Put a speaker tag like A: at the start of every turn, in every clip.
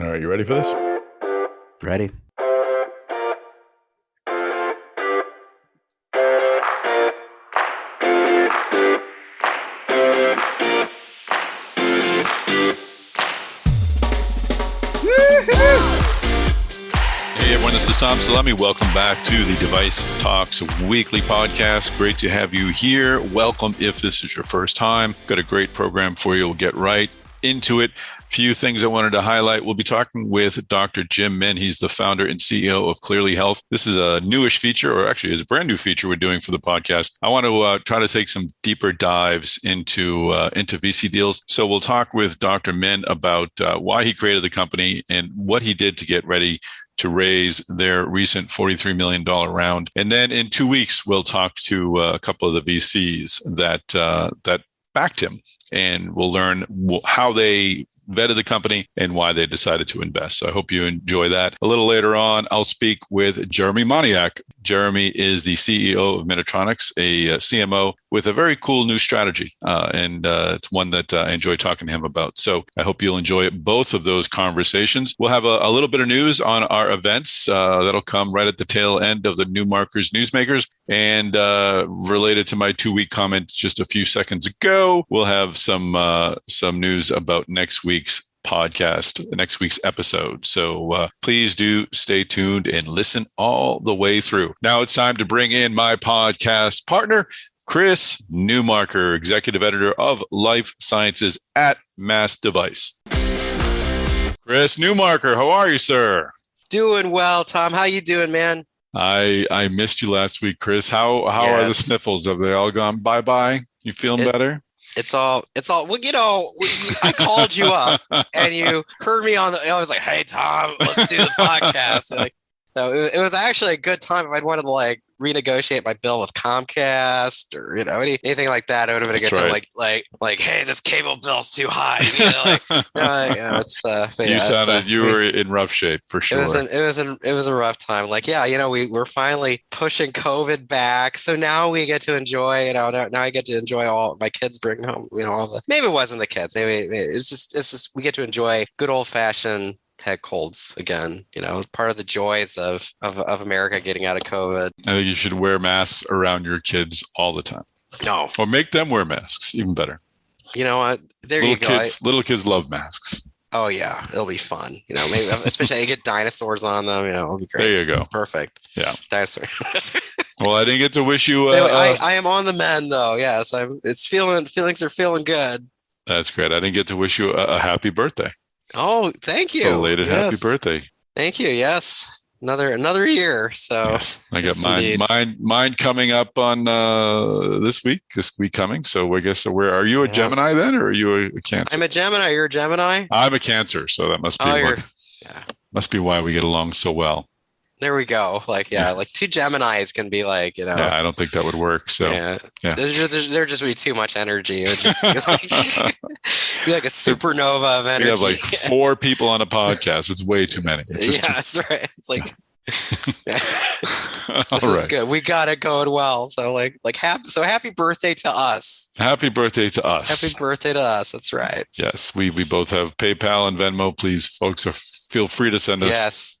A: All right, you ready for this?
B: Ready.
A: Hey everyone, this is Tom Salemi. Welcome back to the DeviceTalks Weekly Podcast. Great to have you here. Welcome if this is your first time. Got a great program for you. We'll get right into it. A few things I wanted to highlight. We'll be talking with Dr. Jim Min. He's the founder and CEO of Cleerly Health. This is a newish feature, or actually it's a brand new feature we're doing for the podcast. I want to try to take some deeper dives into VC deals. So we'll talk with Dr. Min about why he created the company and what he did to get ready to raise their recent $43 million round. And then in 2 weeks, we'll talk to a couple of the VCs that backed him, and we'll learn how they vetted the company and why they decided to invest. So I hope you enjoy that. A little later on, I'll speak with Jeremy Maniak. Jeremy is the CEO of Minnetronix, a CMO with a very cool new strategy. And it's one that I enjoy talking to him about. So I hope you'll enjoy both of those conversations. We'll have a little bit of news on our events that'll come right at the tail end of the NewmarkersNewsmakers. And related to my 2-week comment just a few seconds ago, we'll have some news about next week's podcast, next week's episode. So please do stay tuned and listen all the way through. Now it's time to bring in my podcast partner, Chris Newmarker, executive editor of Life Sciences at MassDevice. Chris Newmarker, how are you, sir?
C: Doing well, Tom. How you doing, man?
A: I missed you last week, Chris. How are the sniffles? Have they all gone bye-bye? You feeling better?
C: It's all, well, I called you up and you heard me I was like, hey, Tom, let's do the podcast. So it was actually a good time. If I'd wanted to renegotiate my bill with Comcast or, anything like that, it would have been a good time. Like, hey, this cable bill's too high.
A: You were in rough shape for sure.
C: It was a rough time. We're finally pushing COVID back. So now we get to enjoy, now I get to enjoy all my kids bring home, maybe it wasn't the kids. Maybe it's just, we get to enjoy good old fashioned head colds again, part of the joys of America getting out of COVID.
A: I think you should wear masks around your kids all the time.
C: No.
A: Or make them wear masks, even better.
C: You know what? You go.
A: Little kids love masks.
C: Oh yeah, it'll be fun. Maybe especially I get dinosaurs on them, it'll be great.
A: There you go.
C: Perfect.
A: Yeah.
C: Dinosaur.
A: Well, I didn't get to wish you
C: I am on the mend though. Yes, feelings are feeling good.
A: That's great. I didn't get to wish you a happy birthday.
C: Oh, thank you.
A: Belated happy birthday.
C: Thank you. Yes. Another year. So
A: yes, I got mine coming up on this week coming. So I guess where are you a Gemini then, or are you a Cancer?
C: I'm a Gemini. You're a Gemini?
A: I'm a Cancer, so that must be must be why we get along so well.
C: There we go. Two Geminis can be
A: Yeah, I don't think that would work. So
C: yeah. There just be too much energy. It would just be like a supernova of energy.
A: We have 4 people on a podcast. It's way too many.
C: That's right. It's this
A: All
C: is
A: right.
C: good. We got it going well. So happy birthday to us.
A: Happy birthday to us.
C: Happy birthday to us. That's right.
A: Yes, we both have PayPal and Venmo. Please, folks, feel free to send us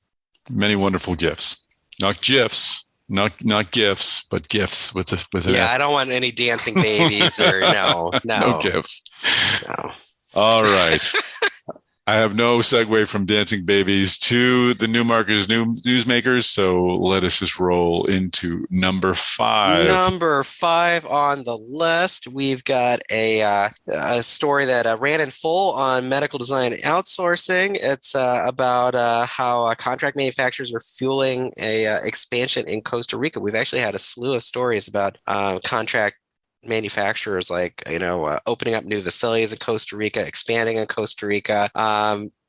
A: many wonderful gifts. Not GIFs, not gifts, but gifts with an F.
C: I don't want any dancing babies or no.
A: No gifts.
C: No.
A: All right. I have no segue from dancing babies to the Newmarkers Newsmakers, so let us just roll into number 5.
C: Number 5 on the list, we've got a story that ran in full on medical design outsourcing. It's about how contract manufacturers are fueling a expansion in Costa Rica. We've actually had a slew of stories about contract manufacturers opening up new facilities in Costa Rica, expanding in Costa Rica.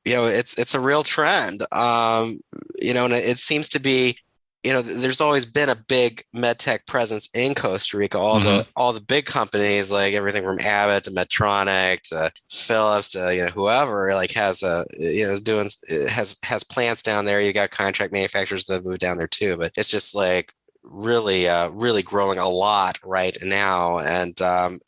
C: It's a real trend. And it seems to be, there's always been a big med tech presence in Costa Rica. All the big companies, like everything from Abbott to Medtronic to Philips to whoever, has plants down there. You got contract manufacturers that move down there too, but it's just really growing a lot right now. And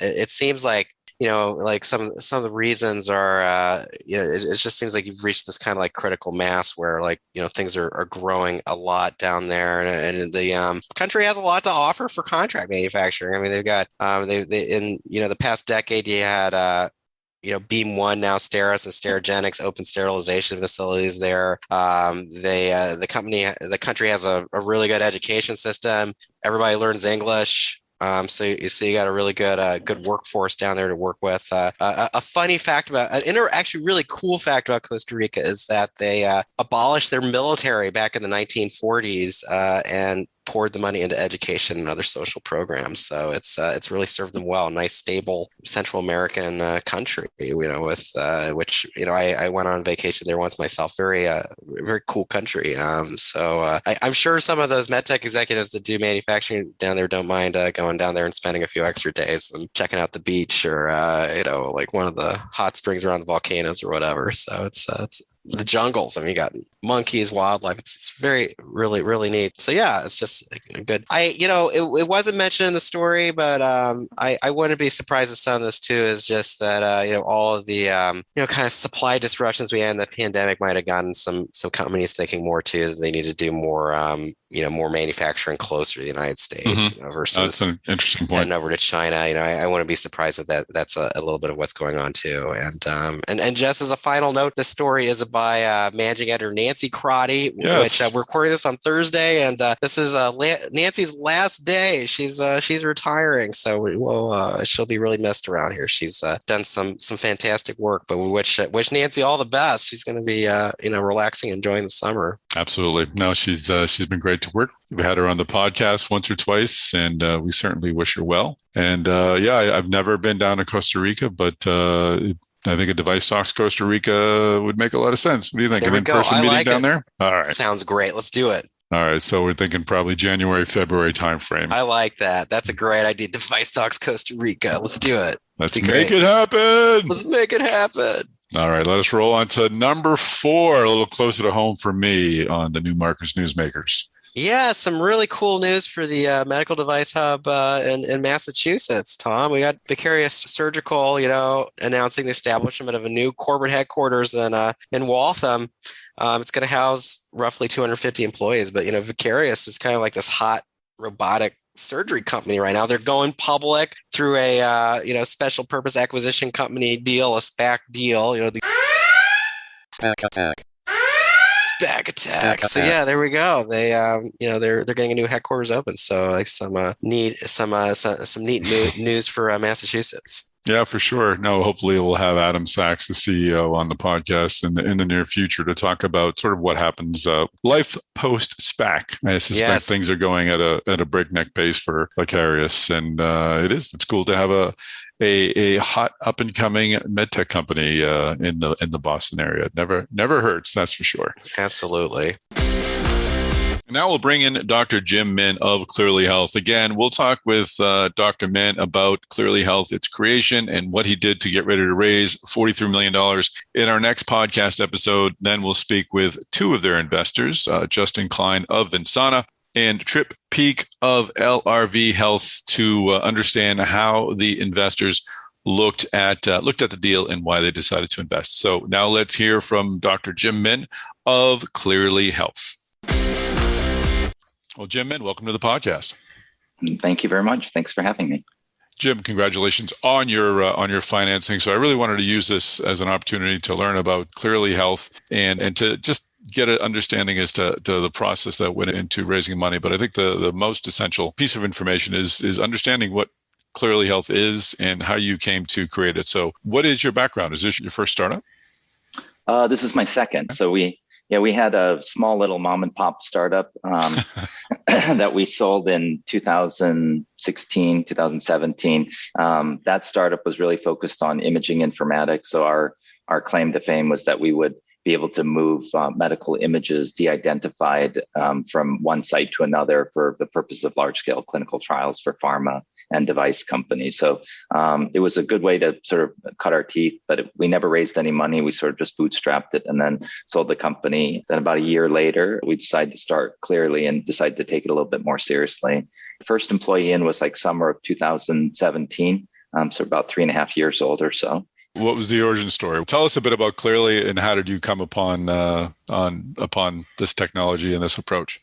C: it seems like like some of the reasons are, it just seems like you've reached this kind of like critical mass where like, things are growing a lot down there, and the country has a lot to offer for contract manufacturing. I mean, they've got they in the past decade you had Beam One, now Steris and Sterigenics, open sterilization facilities there. The country has a really good education system. Everybody learns English. So you got a really good workforce down there to work with. A funny fact actually really cool fact about Costa Rica is that they abolished their military back in the 1940s and poured the money into education and other social programs. So it's really served them well. Nice, stable Central American country, with which I went on vacation there once myself. Very very cool country. So I'm sure some of those medtech executives that do manufacturing down there don't mind going down there and spending a few extra days and checking out the beach or like one of the hot springs around the volcanoes or whatever. So it's the jungles. I mean, you got monkeys, wildlife. It's very, really, really neat. So yeah, it's just good. It wasn't mentioned in the story, but I wouldn't be surprised if some of this too is just that all of the kind of supply disruptions we had in the pandemic might have gotten some companies thinking more too that they need to do more more manufacturing closer to the United States versus
A: that's an interesting point.
C: Heading over to China. I wouldn't be surprised if that's a little bit of what's going on too. And just as a final note, this story is by managing editor Nancy Crotty, which we're recording this on Thursday, and this is Nancy's last day. She's retiring, so she'll be really missed around here. She's done some fantastic work, but we wish Nancy all the best. She's going to be relaxing, enjoying the summer.
A: Absolutely. No, she's been great to work. We've had her on the podcast once or twice, and we certainly wish her well. And I've never been down to Costa Rica, but I think a DeviceTalks Costa Rica would make a lot of sense. What do you think? An in-person meeting down there? All right.
C: Sounds great. Let's do it.
A: All right. So we're thinking probably January, February timeframe.
C: I like that. That's a great idea. DeviceTalks Costa Rica. Let's do it.
A: Let's make it happen.
C: Let's make it happen.
A: All right. Let us roll on to number 4, a little closer to home for me on the Newmarkers Newsmakers.
C: Yeah, some really cool news for the medical device hub in Massachusetts, Tom. We got Vicarious Surgical, announcing the establishment of a new corporate headquarters in Waltham. It's going to house roughly 250 employees, but Vicarious is kind of like this hot robotic surgery company right now. They're going public through a special purpose acquisition company deal, a SPAC deal. The
B: SPAC attack.
C: SPAC attack. So yeah, there we go. They they're getting a new headquarters open. So like some neat news for Massachusetts.
A: Yeah, for sure. No, hopefully we'll have Adam Sachs, the CEO, on the podcast in the near future to talk about sort of what happens life post SPAC. I suspect things are going at a breakneck pace for Vicarious, and it's cool to have a hot up and coming medtech company in the Boston area. It never hurts, that's for sure.
C: Absolutely.
A: Now we'll bring in Dr. Jim Min of Cleerly Health. Again, we'll talk with Dr. Min about Cleerly Health, its creation, and what he did to get ready to raise $43 million in our next podcast episode. Then we'll speak with 2 of their investors, Justin Klein of Vinsana and Trip Peak of LRV Health, to understand how the investors looked at the deal and why they decided to invest. So now let's hear from Dr. Jim Min of Cleerly Health. Well, Jim Min, welcome to the podcast.
B: Thank you very much. Thanks for having me.
A: Jim, congratulations on your financing. So I really wanted to use this as an opportunity to learn about Cleerly Health and to just get an understanding as to the process that went into raising money. But I think the most essential piece of information is understanding what Cleerly Health is and how you came to create it. So what is your background? Is this your first startup?
B: This is my second. So we had a small little mom and pop startup that we sold in 2016, 2017. That startup was really focused on imaging informatics. So our claim to fame was that we would be able to move medical images de-identified from one site to another for the purpose of large-scale clinical trials for pharma and device companies. So it was a good way to sort of cut our teeth, but we never raised any money. We sort of just bootstrapped it and then sold the company. Then about a year later, we decided to start Cleerly and decided to take it a little bit more seriously. The first employee in was like summer of 2017. So about 3.5 years old or so.
A: What was the origin story? Tell us a bit about Cleerly and how did you come upon this technology and this approach?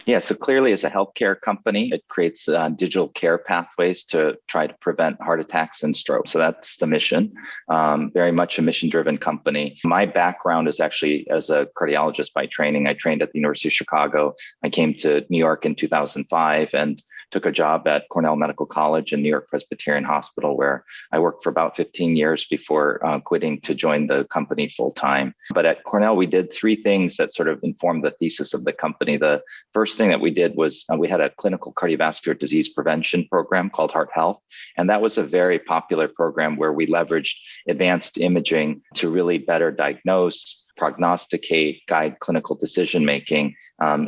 B: Yeah, so Cleerly is a healthcare company. It creates digital care pathways to try to prevent heart attacks and strokes. So that's the mission. Very much a mission-driven company. My background is actually as a cardiologist by training. I trained at the University of Chicago. I came to New York in 2005 and took a job at Cornell Medical College and New York Presbyterian Hospital, where I worked for about 15 years before quitting to join the company full time. But at Cornell, we did three things that sort of informed the thesis of the company. The first thing that we did was we had a clinical cardiovascular disease prevention program called Heart Health. And that was a very popular program where we leveraged advanced imaging to really better diagnose, prognosticate, guide clinical decision-making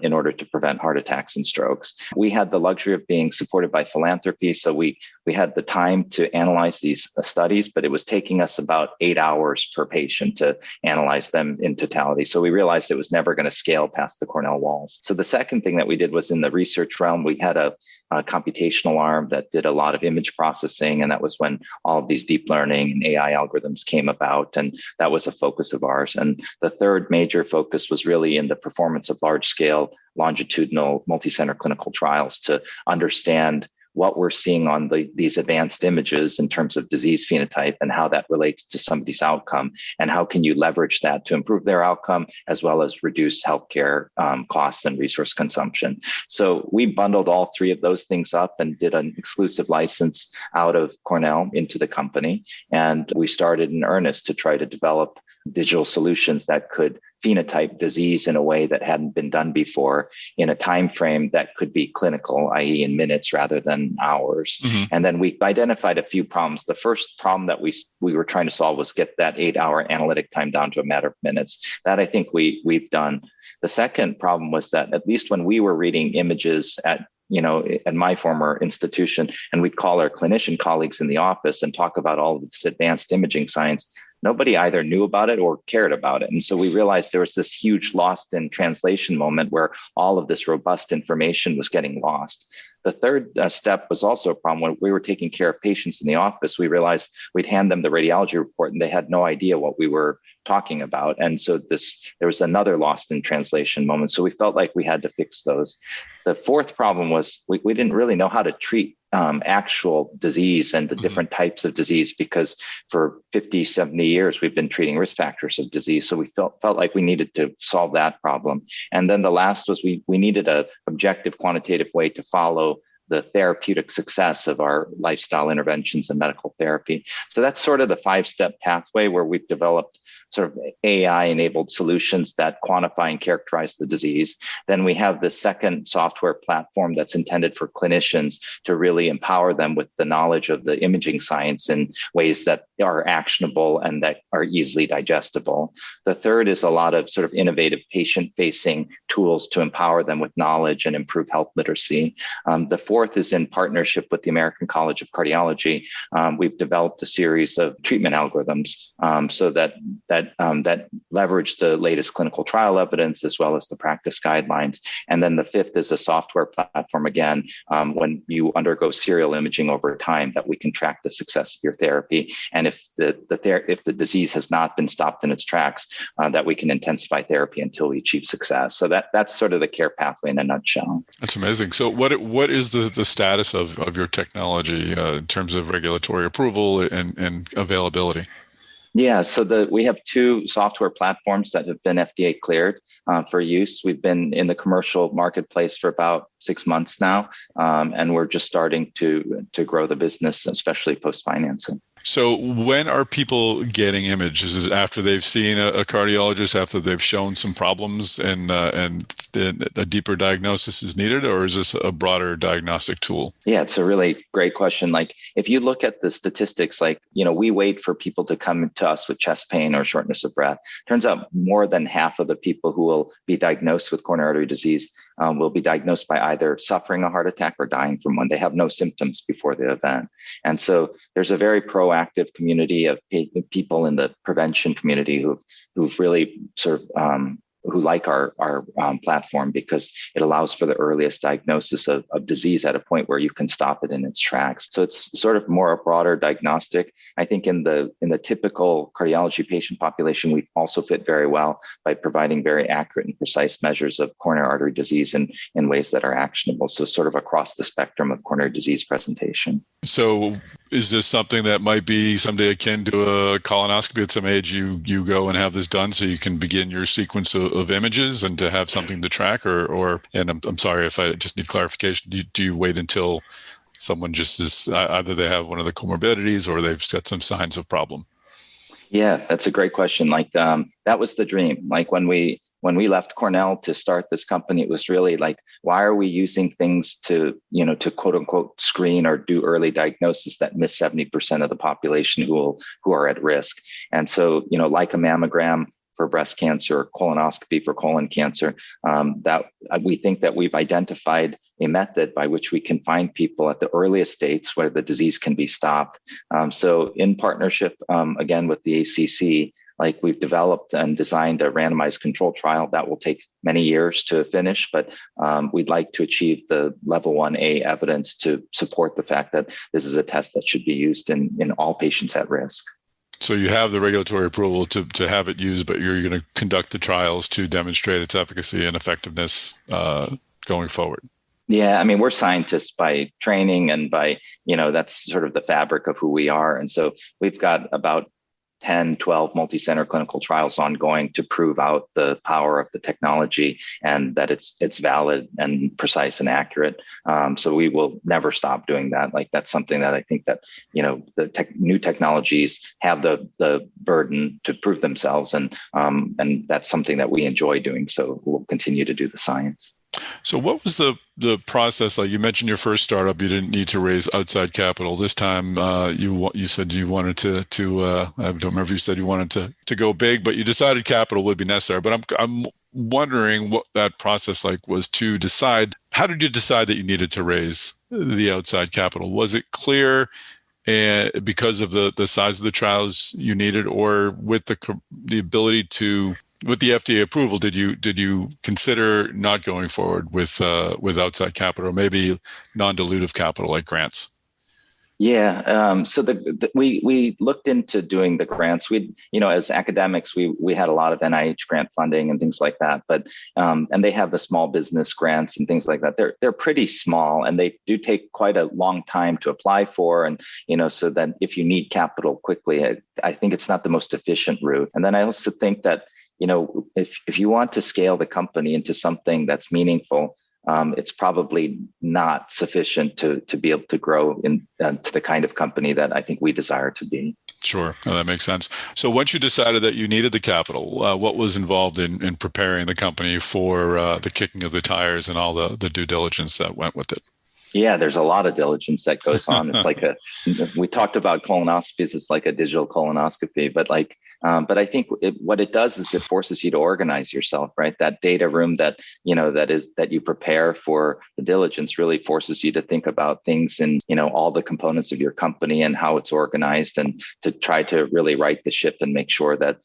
B: in order to prevent heart attacks and strokes. We had the luxury of being supported by philanthropy. So we had the time to analyze these studies, but it was taking us about 8 hours per patient to analyze them in totality. So we realized it was never going to scale past the Cornell walls. So the second thing that we did was in the research realm. We had a computational arm that did a lot of image processing. And that was when all of these deep learning and AI algorithms came about. And that was a focus of ours. And the third major focus was really in the performance of large-scale, longitudinal, multi-center clinical trials to understand what we're seeing on these advanced images in terms of disease phenotype and how that relates to somebody's outcome, and how can you leverage that to improve their outcome as well as reduce healthcare costs and resource consumption. So we bundled all three of those things up and did an exclusive license out of Cornell into the company. And we started in earnest to try to develop digital solutions that could phenotype disease in a way that hadn't been done before in a time frame that could be clinical, i.e. in minutes rather than hours. Mm-hmm. And then we identified a few problems. The first problem that we were trying to solve was get that 8-hour analytic time down to a matter of minutes. That I think we've done. The second problem was that at least when we were reading images at my former institution, and we'd call our clinician colleagues in the office and talk about all of this advanced imaging science, nobody either knew about it or cared about it. And so we realized there was this huge lost in translation moment where all of this robust information was getting lost. The third step was also a problem. When we were taking care of patients in the office, we realized we'd hand them the radiology report and they had no idea what we were talking about. And so there was another lost in translation moment. So we felt like we had to fix those. The fourth problem was we didn't really know how to treat actual disease and the different types of disease, because for 50, 70 years, we've been treating risk factors of disease. So we felt like we needed to solve that problem. And then the last was we needed an objective quantitative way to follow the therapeutic success of our lifestyle interventions and medical therapy. So that's sort of the 5-step pathway where we've developed sort of AI-enabled solutions that quantify and characterize the disease. Then we have the second software platform that's intended for clinicians to really empower them with the knowledge of the imaging science in ways that are actionable and that are easily digestible. The third is a lot of sort of innovative patient-facing tools to empower them with knowledge and improve health literacy. The fourth is in partnership with the American College of Cardiology. We've developed a series of treatment algorithms so that leverage the latest clinical trial evidence as well as the practice guidelines. And then the fifth is a software platform, again, when you undergo serial imaging over time, that we can track the success of your therapy. And if the disease has not been stopped in its tracks, that we can intensify therapy until we achieve success. So that's sort of the care pathway in a nutshell. That's
A: amazing. So what is the status of your technology in terms of regulatory approval and availability?
B: Yeah, so we have 2 software platforms that have been FDA cleared for use. We've been in the commercial marketplace for about 6 months now, and we're just starting to grow the business, especially post-financing.
A: So when are people getting images? Is it after they've seen a cardiologist, after they've shown some problems and a deeper diagnosis is needed, or is this a broader diagnostic tool?
B: Yeah, it's a really great question. Like if you look at the statistics, we wait for people to come to us with chest pain or shortness of breath. Turns out more than half of the people who will be diagnosed with coronary artery disease will be diagnosed by either suffering a heart attack or dying from one. They have no symptoms before the event. And so there's a very proactive community of people in the prevention community who've really sort of like our platform because it allows for the earliest diagnosis of disease at a point where you can stop it in its tracks. So it's sort of more a broader diagnostic. I think in the typical cardiology patient population, we also fit very well by providing very accurate and precise measures of coronary artery disease in ways that are actionable. So sort of across the spectrum of coronary disease presentation.
A: So is this something that might be someday akin to a colonoscopy? At some age, you go and have this done so you can begin your sequence of images and to have something to track? Or and I'm sorry if I just need clarification. Do you wait until someone just is either they have one of the comorbidities or they've got some signs of problem?
B: Yeah, that's a great question. Like that was the dream. Like when we left Cornell to start this company, it was really like, why are we using things to quote unquote screen or do early diagnosis that miss 70% of the population who are at risk? And so, like a mammogram for breast cancer, or colonoscopy for colon cancer, that we think that we've identified a method by which we can find people at the earliest states where the disease can be stopped. So in partnership, again, with the ACC, like we've developed and designed a randomized control trial that will take many years to finish, but we'd like to achieve the level 1A evidence to support the fact that this is a test that should be used in all patients at risk.
A: So you have the regulatory approval to have it used, but you're going to conduct the trials to demonstrate its efficacy and effectiveness going forward.
B: Yeah, I mean, we're scientists by training and by, that's sort of the fabric of who we are. And so we've got about 10, 12 multi-center clinical trials ongoing to prove out the power of the technology and that it's valid and precise and accurate. So we will never stop doing that. Like that's something that I think that, the new technologies have the burden to prove themselves. And that's something that we enjoy doing. So we'll continue to do the science.
A: So what was the process like? You mentioned your first startup, you didn't need to raise outside capital. This time you said you wanted to I don't remember if you said you wanted to go big, but you decided capital would be necessary. But I'm wondering what that process like was to decide. How did you decide that you needed to raise the outside capital? Was it clear because of the size of the trials you needed, or with the ability to, with the FDA approval, did you consider not going forward with outside capital, or maybe non-dilutive capital like grants?
B: Yeah. So we looked into doing the grants. As academics, we had a lot of NIH grant funding and things like that, but and they have the small business grants and things like that. They're pretty small and they do take quite a long time to apply for. And, so that if you need capital quickly, I think it's not the most efficient route. And then I also think that, if you want to scale the company into something that's meaningful, it's probably not sufficient to be able to grow to the kind of company that I think we desire to be.
A: Sure. No, that makes sense. So once you decided that you needed the capital, what was involved in preparing the company for the kicking of the tires and all the due diligence that went with it?
B: Yeah, there's a lot of diligence that goes on. It's like we talked about colonoscopies. It's like a digital colonoscopy, but I think what it does is it forces you to organize yourself, right? That data room that you prepare for the diligence really forces you to think about things and, all the components of your company and how it's organized, and to try to really right the ship and make sure that,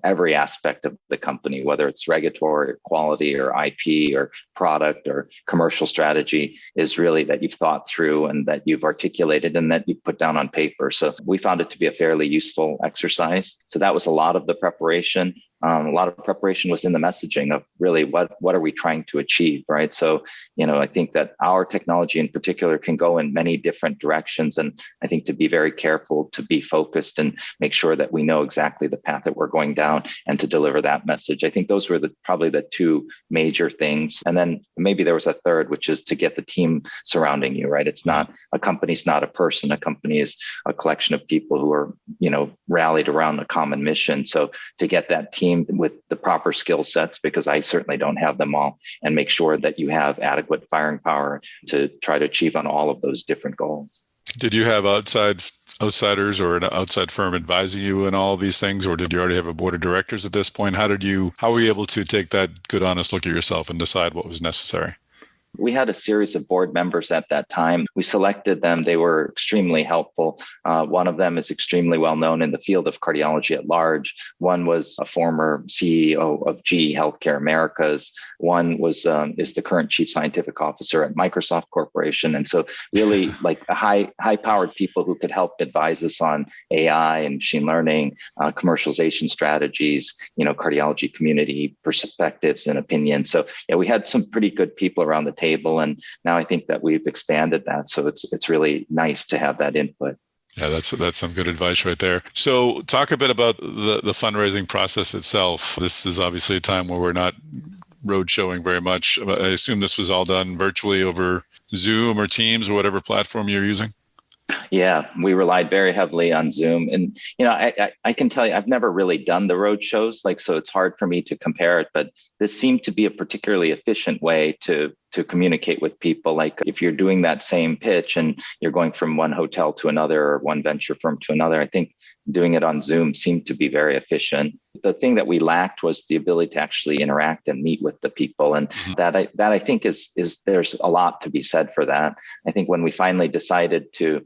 B: every aspect of the company, whether it's regulatory, quality, or IP, or product, or commercial strategy, is really that you've thought through and that you've articulated and that you've put down on paper. So we found it to be a fairly useful exercise. So that was a lot of the preparation. A lot of preparation was in the messaging of really what are we trying to achieve, right? So, I think that our technology in particular can go in many different directions. And I think to be very careful, to be focused and make sure that we know exactly the path that we're going down and to deliver that message. I think those were probably the two major things. And then maybe there was a third, which is to get the team surrounding you, right? A company's not a person. A company is a collection of people who are, rallied around a common mission. So to get that team with the proper skill sets, because I certainly don't have them all, and make sure that you have adequate firing power to try to achieve on all of those different goals.
A: Did you have outsiders or an outside firm advising you in all of these things, or did you already have a board of directors at this point? How were you able to take that good, honest look at yourself and decide what was necessary?
B: We had a series of board members at that time. We selected them. They were extremely helpful. One of them is extremely well known in the field of cardiology at large. One was a former CEO of GE Healthcare Americas. One was is the current chief scientific officer at Microsoft Corporation. And so really like high-powered people who could help advise us on AI and machine learning, commercialization strategies, cardiology community perspectives and opinions. So yeah, we had some pretty good people around the table, and now I think that we've expanded that. So it's really nice to have that input.
A: Yeah, that's some good advice right there. So talk a bit about the fundraising process itself. This is obviously a time where we're not road showing very much. I assume this was all done virtually over Zoom or Teams or whatever platform you're using.
B: Yeah, we relied very heavily on Zoom. And, I can tell you, I've never really done the road shows, so it's hard for me to compare it, but this seemed to be a particularly efficient way to communicate with people. Like if you're doing that same pitch and you're going from one hotel to another or one venture firm to another, I think doing it on Zoom seemed to be very efficient. The thing that we lacked was the ability to actually interact and meet with the people. And that I think is there's a lot to be said for that. I think when we finally decided to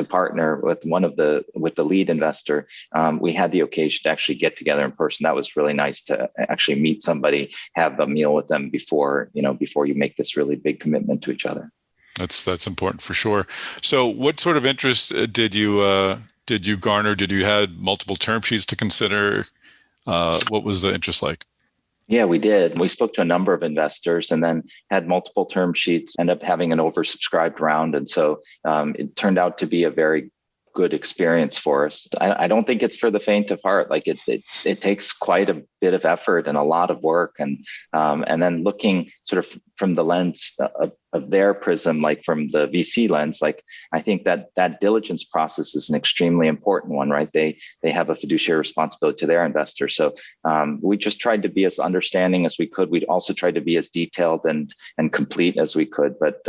B: partner with with the lead investor, we had the occasion to actually get together in person. That was really nice to actually meet somebody, have a meal with them before you make this really big commitment to each other.
A: That's important for sure. So what sort of interest did you garner? Did you have multiple term sheets to consider? What was the interest like?
B: Yeah, we did. We spoke to a number of investors and then had multiple term sheets, ended up having an oversubscribed round. And so it turned out to be a very good experience for us. I don't think it's for the faint of heart. Like it takes quite a bit of effort and a lot of work. And then looking sort of from the lens of their prism, like from the VC lens, like I think that diligence process is an extremely important one, right? They have a fiduciary responsibility to their investors. So we just tried to be as understanding as we could. We'd also tried to be as detailed and complete as we could. But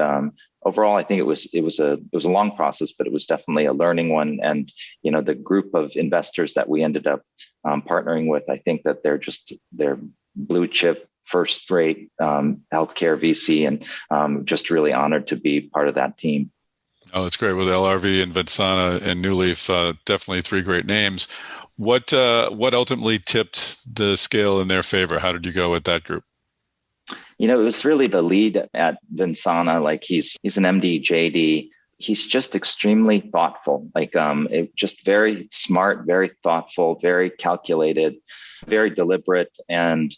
B: overall, I think it was a long process, but it was definitely a learning one. And the group of investors that we ended up partnering with, I think that they're blue chip, first rate healthcare VC, and just really honored to be part of that team.
A: Oh, that's great. With LRV and Vensana and New Leaf, definitely three great names. What ultimately tipped the scale in their favor? How did you go with that group?
B: It was really the lead at Vensana. Like he's an MD, JD. He's just extremely thoughtful, just very smart, very thoughtful, very calculated, very deliberate, and,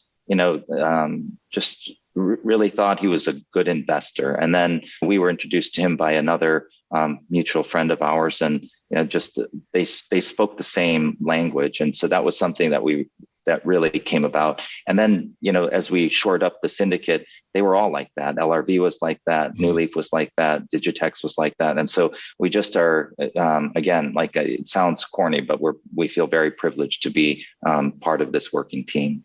B: just really thought he was a good investor. And then we were introduced to him by another mutual friend of ours, and, just they spoke the same language. And so that was something that really came about. And then, as we shored up the syndicate, they were all like that. LRV was like that. New Leaf was like that. Digitex was like that. And so we just are, again, it sounds corny, but we feel very privileged to be part of this working team.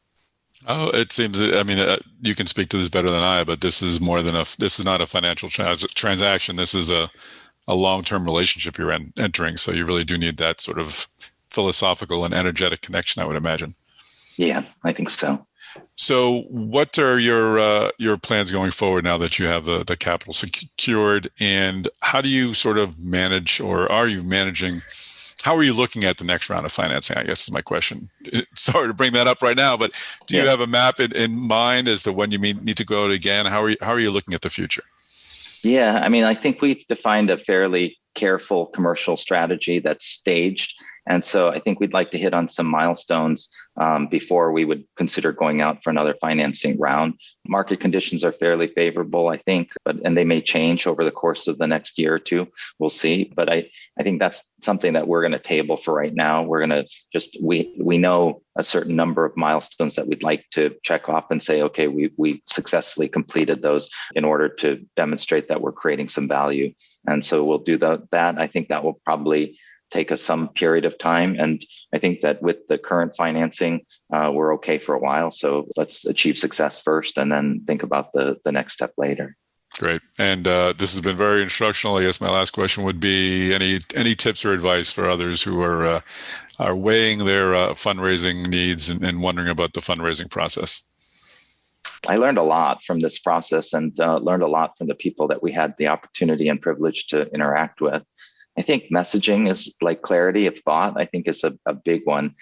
A: Oh, it seems, you can speak to this better than I, but this is more than this is not a financial transaction. This is a long-term relationship you're entering. So you really do need that sort of philosophical and energetic connection, I would imagine.
B: Yeah, I think so.
A: So what are your plans going forward now that you have the capital secured, and how do you sort of manage, or are you managing, how are you looking at the next round of financing, I guess is my question. Sorry to bring that up right now, but do you have a map in mind as to when you need to go out again? How are you looking at the future? Yeah,
B: I think we've defined a fairly careful commercial strategy that's staged. And so I think we'd like to hit on some milestones before we would consider going out for another financing round. Market conditions are fairly favorable, I think, and they may change over the course of the next year or two. We'll see. But I think that's something that we're going to table for right now. We're going to we know a certain number of milestones that we'd like to check off and say, okay, we successfully completed those in order to demonstrate that we're creating some value. And so we'll do that. I think that will probably take us some period of time. And I think that with the current financing, we're okay for a while. So let's achieve success first and then think about the next step later.
A: Great. And this has been very instructional. I guess my last question would be any tips or advice for others who are weighing their fundraising needs and wondering about the fundraising process?
B: I learned a lot from this process and learned a lot from the people that we had the opportunity and privilege to interact with. I think messaging is like clarity of thought, I think is a big one,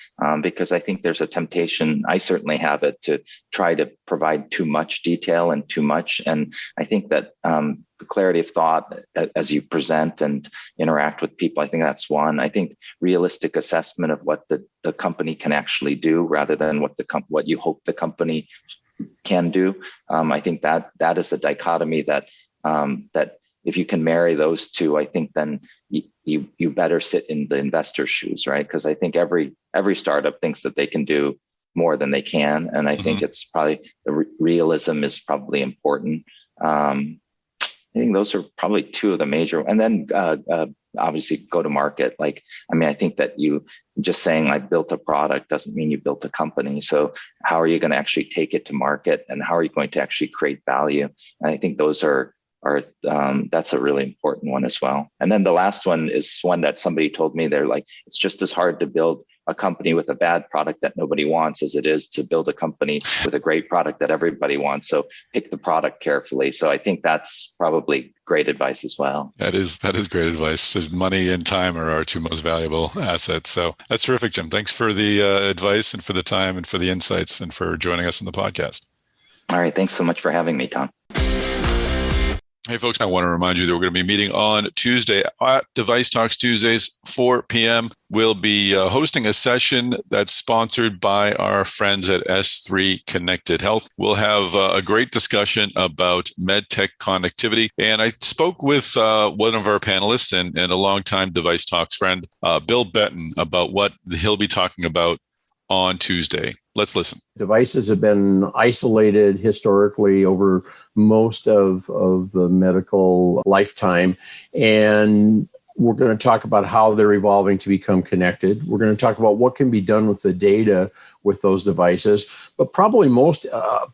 B: because I think there's a temptation, I certainly have it, to try to provide too much detail and too much. And I think that the clarity of thought as you present and interact with people, I think that's one. I think realistic assessment of what the company can actually do rather than what you hope the company can do. I think that is a dichotomy that if you can marry those two, I think then you better sit in the investor's shoes, right? Because I think every startup thinks that they can do more than they can, and I think it's probably the realism is probably important. I think those are probably two of the major, and then obviously go to market. I think that you just saying I built a product doesn't mean you built a company. So how are you going to actually take it to market, and how are you going to actually create value? And I think those are that's a really important one as well. And then the last one is one that somebody told me, they're like, it's just as hard to build a company with a bad product that nobody wants as it is to build a company with a great product that everybody wants. So pick the product carefully. So I think that's probably great advice as well.
A: That is great advice. Says money and time are our two most valuable assets. So that's terrific, Jim. Thanks for the advice and for the time and for the insights and for joining us on the podcast.
B: All right. Thanks so much for having me, Tom.
A: Hey, folks, I want to remind you that we're going to be meeting on Tuesday at DeviceTalks Tuesdays, 4 p.m. We'll be hosting a session that's sponsored by our friends at S3 Connected Health. We'll have a great discussion about medtech connectivity. And I spoke with one of our panelists and a longtime DeviceTalks friend, Bill Betton, about what he'll be talking about on Tuesday. Let's listen.
D: Devices have been isolated historically over most of the medical lifetime. And we're going to talk about how they're evolving to become connected. We're going to talk about what can be done with the data with those devices. But probably most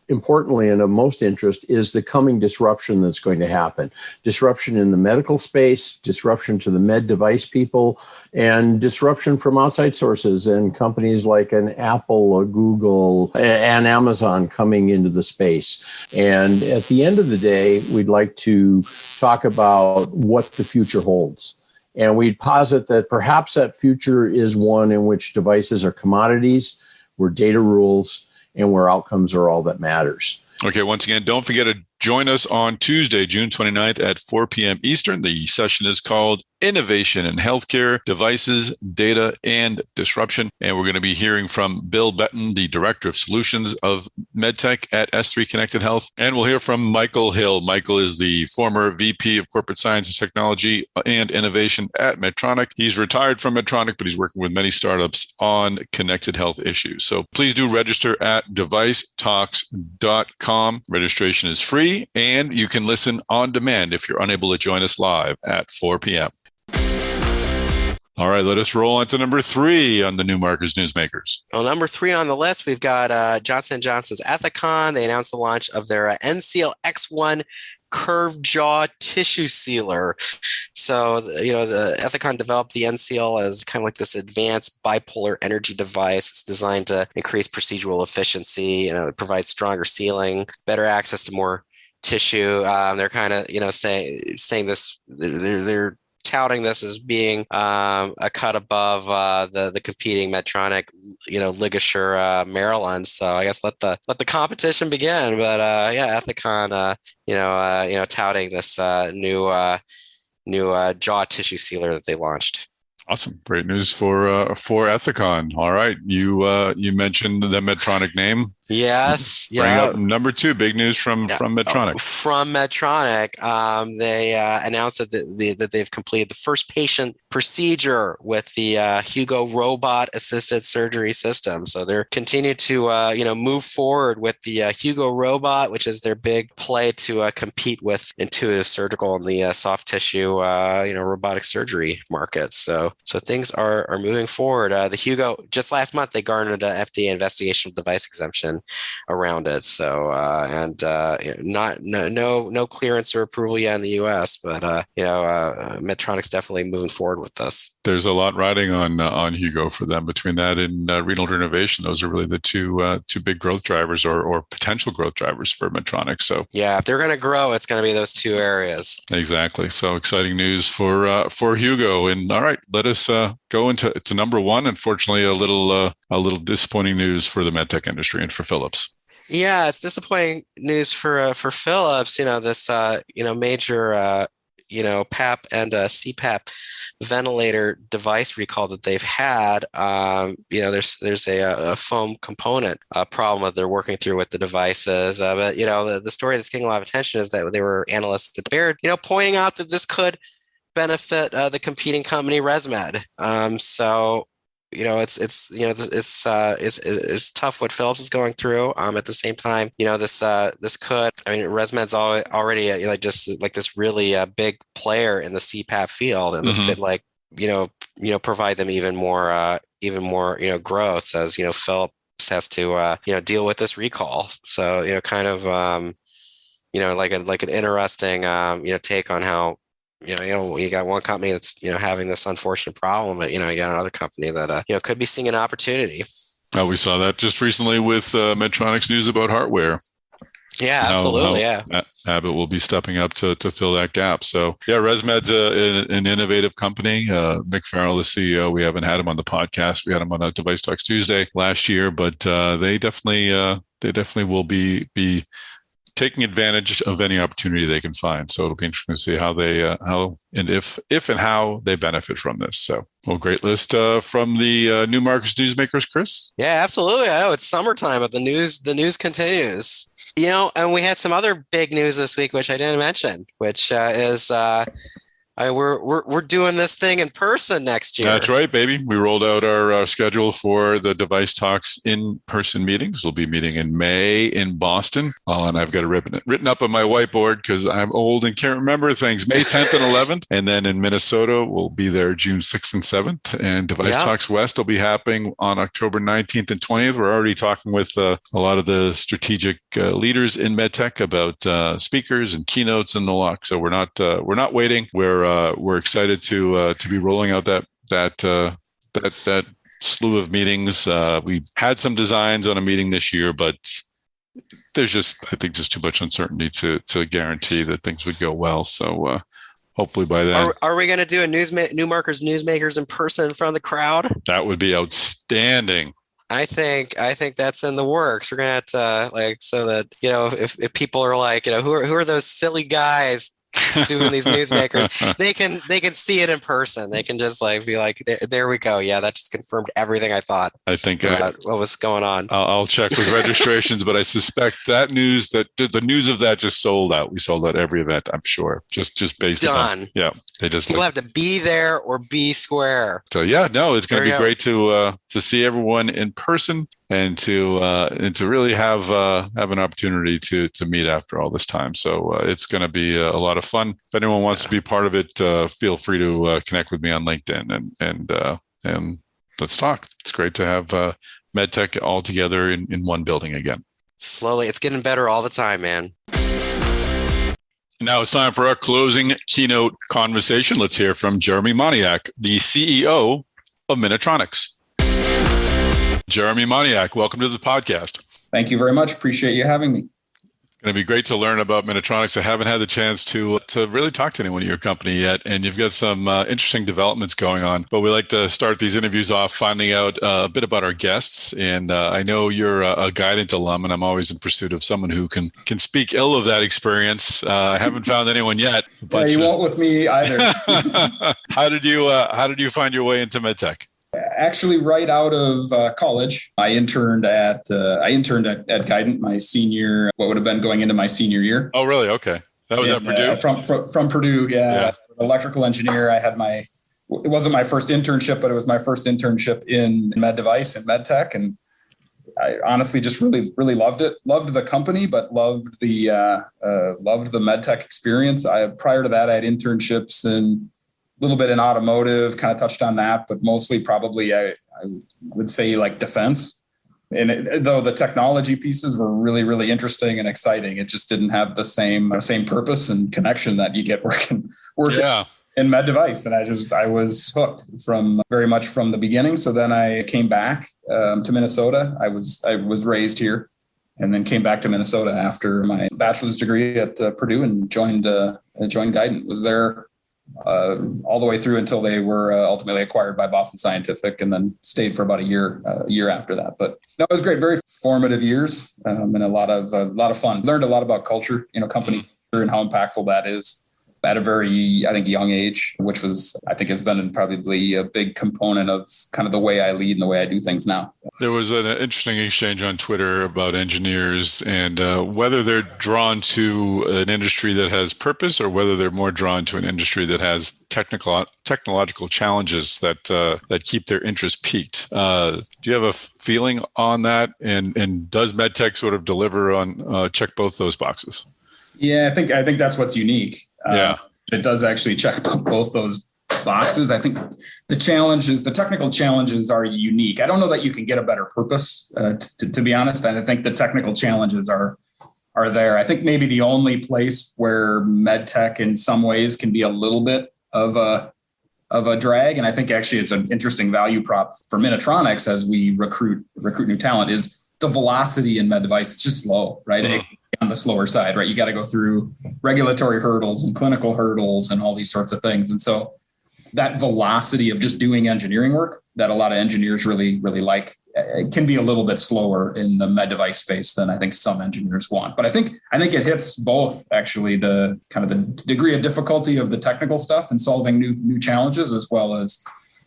D: importantly and of most interest is the coming disruption that's going to happen. Disruption in the medical space, disruption to the med device people, and disruption from outside sources and companies like an Apple, a Google, and Amazon coming into the space. And at the end of the day, we'd like to talk about what the future holds. And we'd posit that perhaps that future is one in which devices are commodities, where data rules, and where outcomes are all that matters.
A: Okay, once again, don't forget to join us on Tuesday, June 29th at 4 p.m. Eastern. The session is called Innovation in Healthcare, Devices, Data, and Disruption. And we're going to be hearing from Bill Betton, the Director of Solutions of MedTech at S3 Connected Health. And we'll hear from Michael Hill. Michael is the former VP of Corporate Science and Technology and Innovation at Medtronic. He's retired from Medtronic, but he's working with many startups on connected health issues. So please do register at DeviceTalks.com. Registration is free, and you can listen on demand if you're unable to join us live at 4 p.m. All right, let us roll on to number 3 on the Newmarkers Newsmakers.
C: Well, number 3 on the list, we've got Johnson & Johnson's Ethicon. They announced the launch of their NCL X1 curved jaw tissue sealer. So, the Ethicon developed the NCL as kind of like this advanced bipolar energy device. It's designed to increase procedural efficiency. It provides stronger sealing, better access to more tissue. They're kind of, saying this. They're touting this as being a cut above the competing Medtronic, ligature Maryland. So I guess let the competition begin. But Ethicon, touting this new jaw tissue sealer that they launched.
A: Awesome. Great news for Ethicon. All right. You mentioned the Medtronic name.
C: Yes.
A: Bring up number 2, big news from Medtronic.
C: From Medtronic, they announced that they've completed the first patient procedure with the Hugo robot-assisted surgery system. So they're continuing to move forward with the Hugo robot, which is their big play to compete with Intuitive Surgical in the soft tissue robotic surgery market. So So things are moving forward. The Hugo, just last month, they garnered an FDA investigational device exemption around it. So no clearance or approval yet in the U.S., but Medtronic's definitely moving forward with this.
A: There's a lot riding on Hugo for them. Between that and renal denervation, those are really the two big growth drivers or potential growth drivers for Medtronic. So
C: yeah, if they're going to grow, it's going to be those two areas.
A: Exactly. So exciting news for Hugo. And all right, let us go into number one. Unfortunately, a little disappointing news for the medtech industry and for Philips.
C: Yeah, it's disappointing news for Philips. This major PAP and CPAP ventilator device recall that they've had. There's a foam component problem that they're working through with the devices. But the story that's getting a lot of attention is that there were analysts at Baird, pointing out that this could benefit the competing company ResMed. It's tough what Philips is going through. At the same time, this could. ResMed's already this really big player in the CPAP field, and this could provide them even more growth as Philips has to deal with this recall. So an interesting take on how. You got one company that's, having this unfortunate problem, but, you got another company that, could be seeing an opportunity.
A: We saw that just recently with Medtronic's news about hardware.
C: Yeah, absolutely.
A: Abbott will be stepping up to fill that gap. So, yeah, ResMed's an innovative company. Mick Farrell, the CEO, we haven't had him on the podcast. We had him on a DeviceTalks Tuesday last year, but they definitely will be taking advantage of any opportunity they can find. So it'll be interesting to see how they, if and how they benefit from this. So, well, great list from the Newmarkers Newsmakers, Chris.
C: Yeah, absolutely. I know it's summertime, but the news continues. And we had some other big news this week, which I didn't mention, which is we're doing this thing in person next year.
A: That's right, baby. We rolled out our schedule for the DeviceTalks in-person meetings. We'll be meeting in May in Boston. And I've got it written up on my whiteboard because I'm old and can't remember things. May 10th and 11th. And then in Minnesota, we'll be there June 6th and 7th. And DeviceTalks West will be happening on October 19th and 20th. We're already talking with a lot of the strategic leaders in medtech about speakers and keynotes and the like. So we're not waiting. We're excited to be rolling out that slew of meetings. We had some designs on a meeting this year, but there's I think just too much uncertainty to guarantee that things would go well. So hopefully by then.
C: Are we going to do a Newmarkers Newsmakers in person in front of the crowd?
A: That would be outstanding.
C: I think that's in the works. We're gonna have to so that if people are like who are those silly guys doing these newsmakers, they can see it in person. They can just be like, there we go. Yeah, that just confirmed everything I thought.
A: I think
C: about what was going on.
A: I'll check with registrations, but I suspect that the news of that just sold out. We sold out every event, I'm sure. Just based on they just
C: people have to be there or be square.
A: So it's going to be great to see everyone in person and to really have an opportunity to meet after all this time. So it's going to be a lot of fun. If anyone wants to be part of it, feel free to connect with me on LinkedIn and let's talk. It's great to have MedTech all together in one building again.
C: Slowly, it's getting better all the time, man.
A: Now it's time for our closing keynote conversation. Let's hear from Jeremy Maniak, the CEO of Minnetronix. Jeremy Maniak, welcome to the podcast.
E: Thank you very much. Appreciate you having me.
A: It's going to be great to learn about Minnetronix. I haven't had the chance to really talk to anyone at your company yet, and you've got some interesting developments going on. But we like to start these interviews off finding out a bit about our guests. And I know you're a Guidant alum, and I'm always in pursuit of someone who can speak ill of that experience. I haven't found anyone yet.
E: But you won't with me either.
A: How did you find your way into medtech?
E: Actually, right out of college, I interned at Guidant my senior, what would have been going into my senior year.
A: Oh, really? Okay, that was at Purdue.
E: From Purdue, yeah. Electrical engineer. I had it wasn't my first internship, but it was my first internship in med device and med tech, and I honestly just really loved it. Loved the company, but loved the med tech experience. Prior to that, I had internships in little bit in automotive, kind of touched on that, but mostly probably I would say like defense. And though the technology pieces were really, really interesting and exciting, it just didn't have the same purpose and connection that you get working in med device. And I was hooked very much from the beginning. So then I came back to Minnesota. I was raised here, and then came back to Minnesota after my bachelor's degree at Purdue and joined Guidant. Was there all the way through until they were ultimately acquired by Boston Scientific, and then stayed for about a year after that. But no, it was great, very formative years, and a lot of fun. Learned a lot about culture, company culture, and how impactful that is at a very, I think, young age, which was, I think, has been probably a big component of kind of the way I lead and the way I do things now.
A: There was an interesting exchange on Twitter about engineers and whether they're drawn to an industry that has purpose or whether they're more drawn to an industry that has technological challenges that keep their interest peaked. Do you have a feeling on that? And does MedTech sort of deliver on check both those boxes?
E: Yeah, I think that's what's unique. It does actually check both those boxes. I think the technical challenges are unique. I don't know that you can get a better purpose, to be honest. And I think the technical challenges are there. I think maybe the only place where MedTech in some ways can be a little bit of a drag, and I think actually it's an interesting value prop for Minnetronix as we recruit new talent, is the velocity in med device. It's just slow, right? Mm-hmm. On the slower side, right? You got to go through regulatory hurdles and clinical hurdles and all these sorts of things. And so that velocity of just doing engineering work that a lot of engineers really, really like, it can be a little bit slower in the med device space than I think some engineers want. But I think it hits both, actually, the kind of the degree of difficulty of the technical stuff and solving new challenges, as well as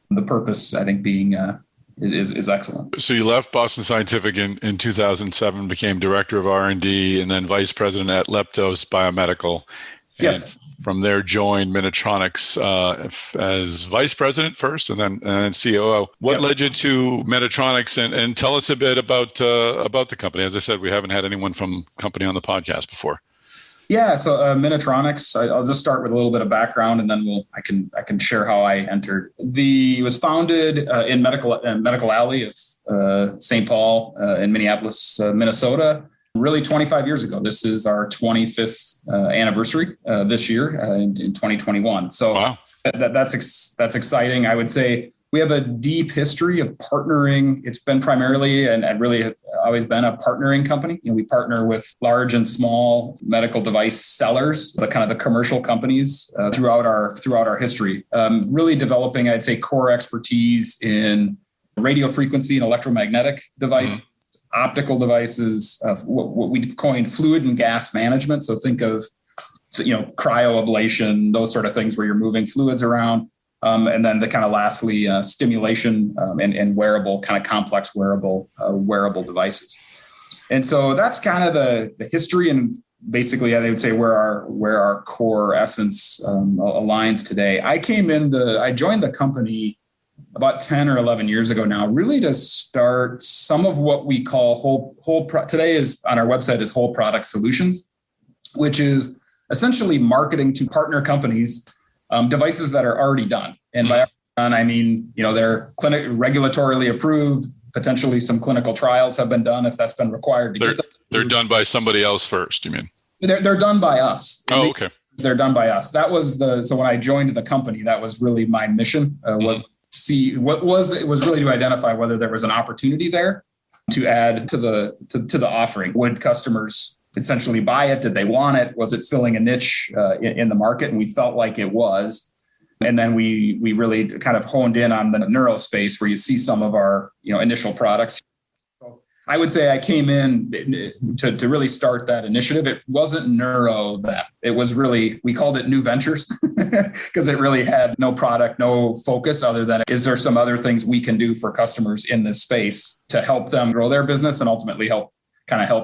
E: the purpose, I think, being is excellent.
A: So you left Boston Scientific in 2007, became director of R&D, and then vice president at Leptos Biomedical. And
E: yes.
A: From there, joined Minnetronix as vice president first, and then COO. What led you to Minnetronix? And tell us a bit about the company. As I said, we haven't had anyone from the company on the podcast before.
E: Yeah, so Minnetronix, I'll just start with a little bit of background, and then I can share how I entered. It was founded in Medical Alley of St. Paul in Minneapolis, Minnesota, really 25 years ago. This is our 25th anniversary this year in 2021. So wow. That's exciting. I would say we have a deep history of partnering. It's been primarily and really always been a partnering company. We partner with large and small medical device sellers, the kind of the commercial companies throughout our history. Really developing, I'd say, core expertise in radio frequency and electromagnetic devices, optical devices, what we coined fluid and gas management. So think of cryoablation, those sort of things where you're moving fluids around. And then the kind of lastly, stimulation and wearable, kind of complex wearable devices. And so that's kind of the history, and basically I would say where our core essence aligns today. I joined the company about 10 or 11 years ago now, really to start some of what we call today is on our website is whole product solutions, which is essentially marketing to partner companies devices that are already done. And by done, I mean, they're regulatorily approved. Potentially some clinical trials have been done if that's been required.
A: They're done by somebody else first, you mean?
E: They're done by us.
A: Oh, okay.
E: They're done by us. That was so when I joined the company, that was really my mission was really to identify whether there was an opportunity there to add to the offering. Would customers essentially buy it? Did they want it? Was it filling a niche in the market? And we felt like it was. And then we really kind of honed in on the neuro space where you see some of our initial products. So I would say I came in to really start that initiative. It wasn't neuro then. It was really, we called it New Ventures because it really had no product, no focus other than, is there some other things we can do for customers in this space to help them grow their business and ultimately help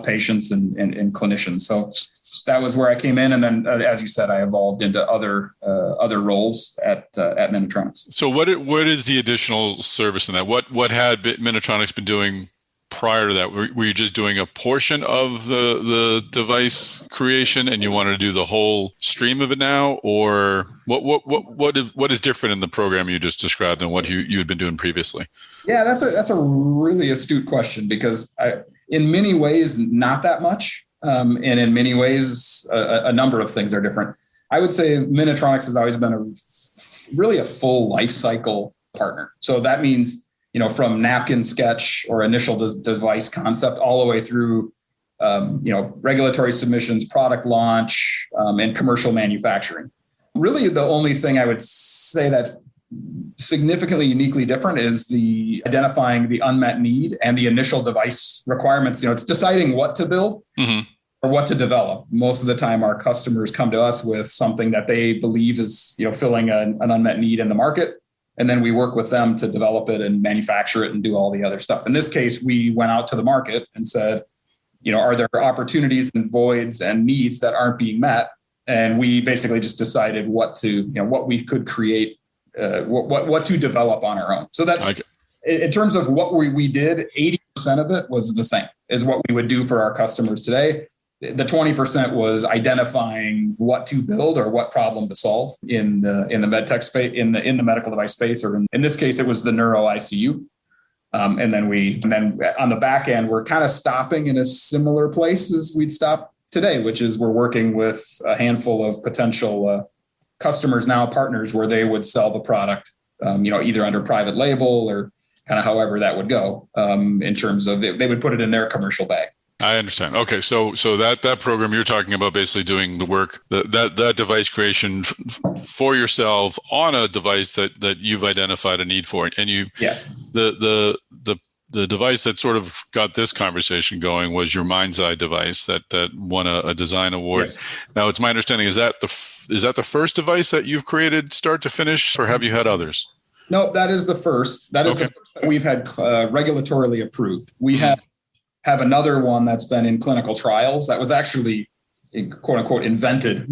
E: patients and clinicians. So that was where I came in. And then, as you said, I evolved into other roles at Minnetronix.
A: So what is the additional service in that? What had Minnetronix been doing prior to that? Were you just doing a portion of the device creation and you wanted to do the whole stream of it now? Or what is different in the program you just described than what you had been doing previously?
E: Yeah, that's a really astute question, because in many ways, not that much. And in many ways, a number of things are different. I would say Minnetronix has always been really a full life cycle partner. So that means, from napkin sketch or initial device concept all the way through, regulatory submissions, product launch, and commercial manufacturing. Really, the only thing I would say that's significantly uniquely different is the identifying the unmet need and the initial device requirements. It's deciding what to build or what to develop. Most of the time, our customers come to us with something that they believe is, filling an unmet need in the market. And then we work with them to develop it and manufacture it and do all the other stuff. In this case, we went out to the market and said, are there opportunities and voids and needs that aren't being met? And we basically just decided what we could create, what to develop on our own. So that in terms of what we did, 80% of it was the same as what we would do for our customers today. The 20% was identifying what to build or what problem to solve in the medtech space, in the medical device space, or in this case, it was the neuro ICU. And then on the back end, we're kind of stopping in a similar place as we'd stop today, which is we're working with a handful of potential customers now, partners, where they would sell the product, either under private label or kind of however that would go, in terms of they would put it in their commercial bag.
A: I understand. Okay, so that program you're talking about, basically doing the work, that device creation for yourself on a device that you've identified a need for, and the device that sort of got this conversation going was your Mind's Eye device that won a design award. Yes. Now, it's my understanding, is that the first device that you've created start to finish, or have you had others?
E: No, that is the first. That is the first that we've had regulatorily approved. We have another one that's been in clinical trials that was actually, quote unquote, invented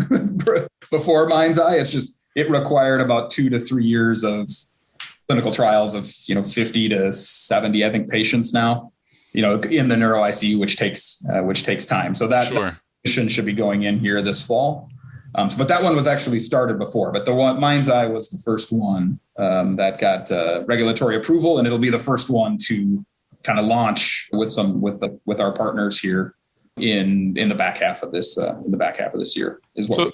E: before Mind's Eye. It's just, it required about 2 to 3 years of clinical trials of, 50 to 70, I think, patients now, in the neuro ICU, which takes time. So that mission should be going in here this fall. But that one was actually started before, but the one Mind's Eye was the first one that got regulatory approval, and it'll be the first one to kind of launch with our partners here in the back half of this year is what.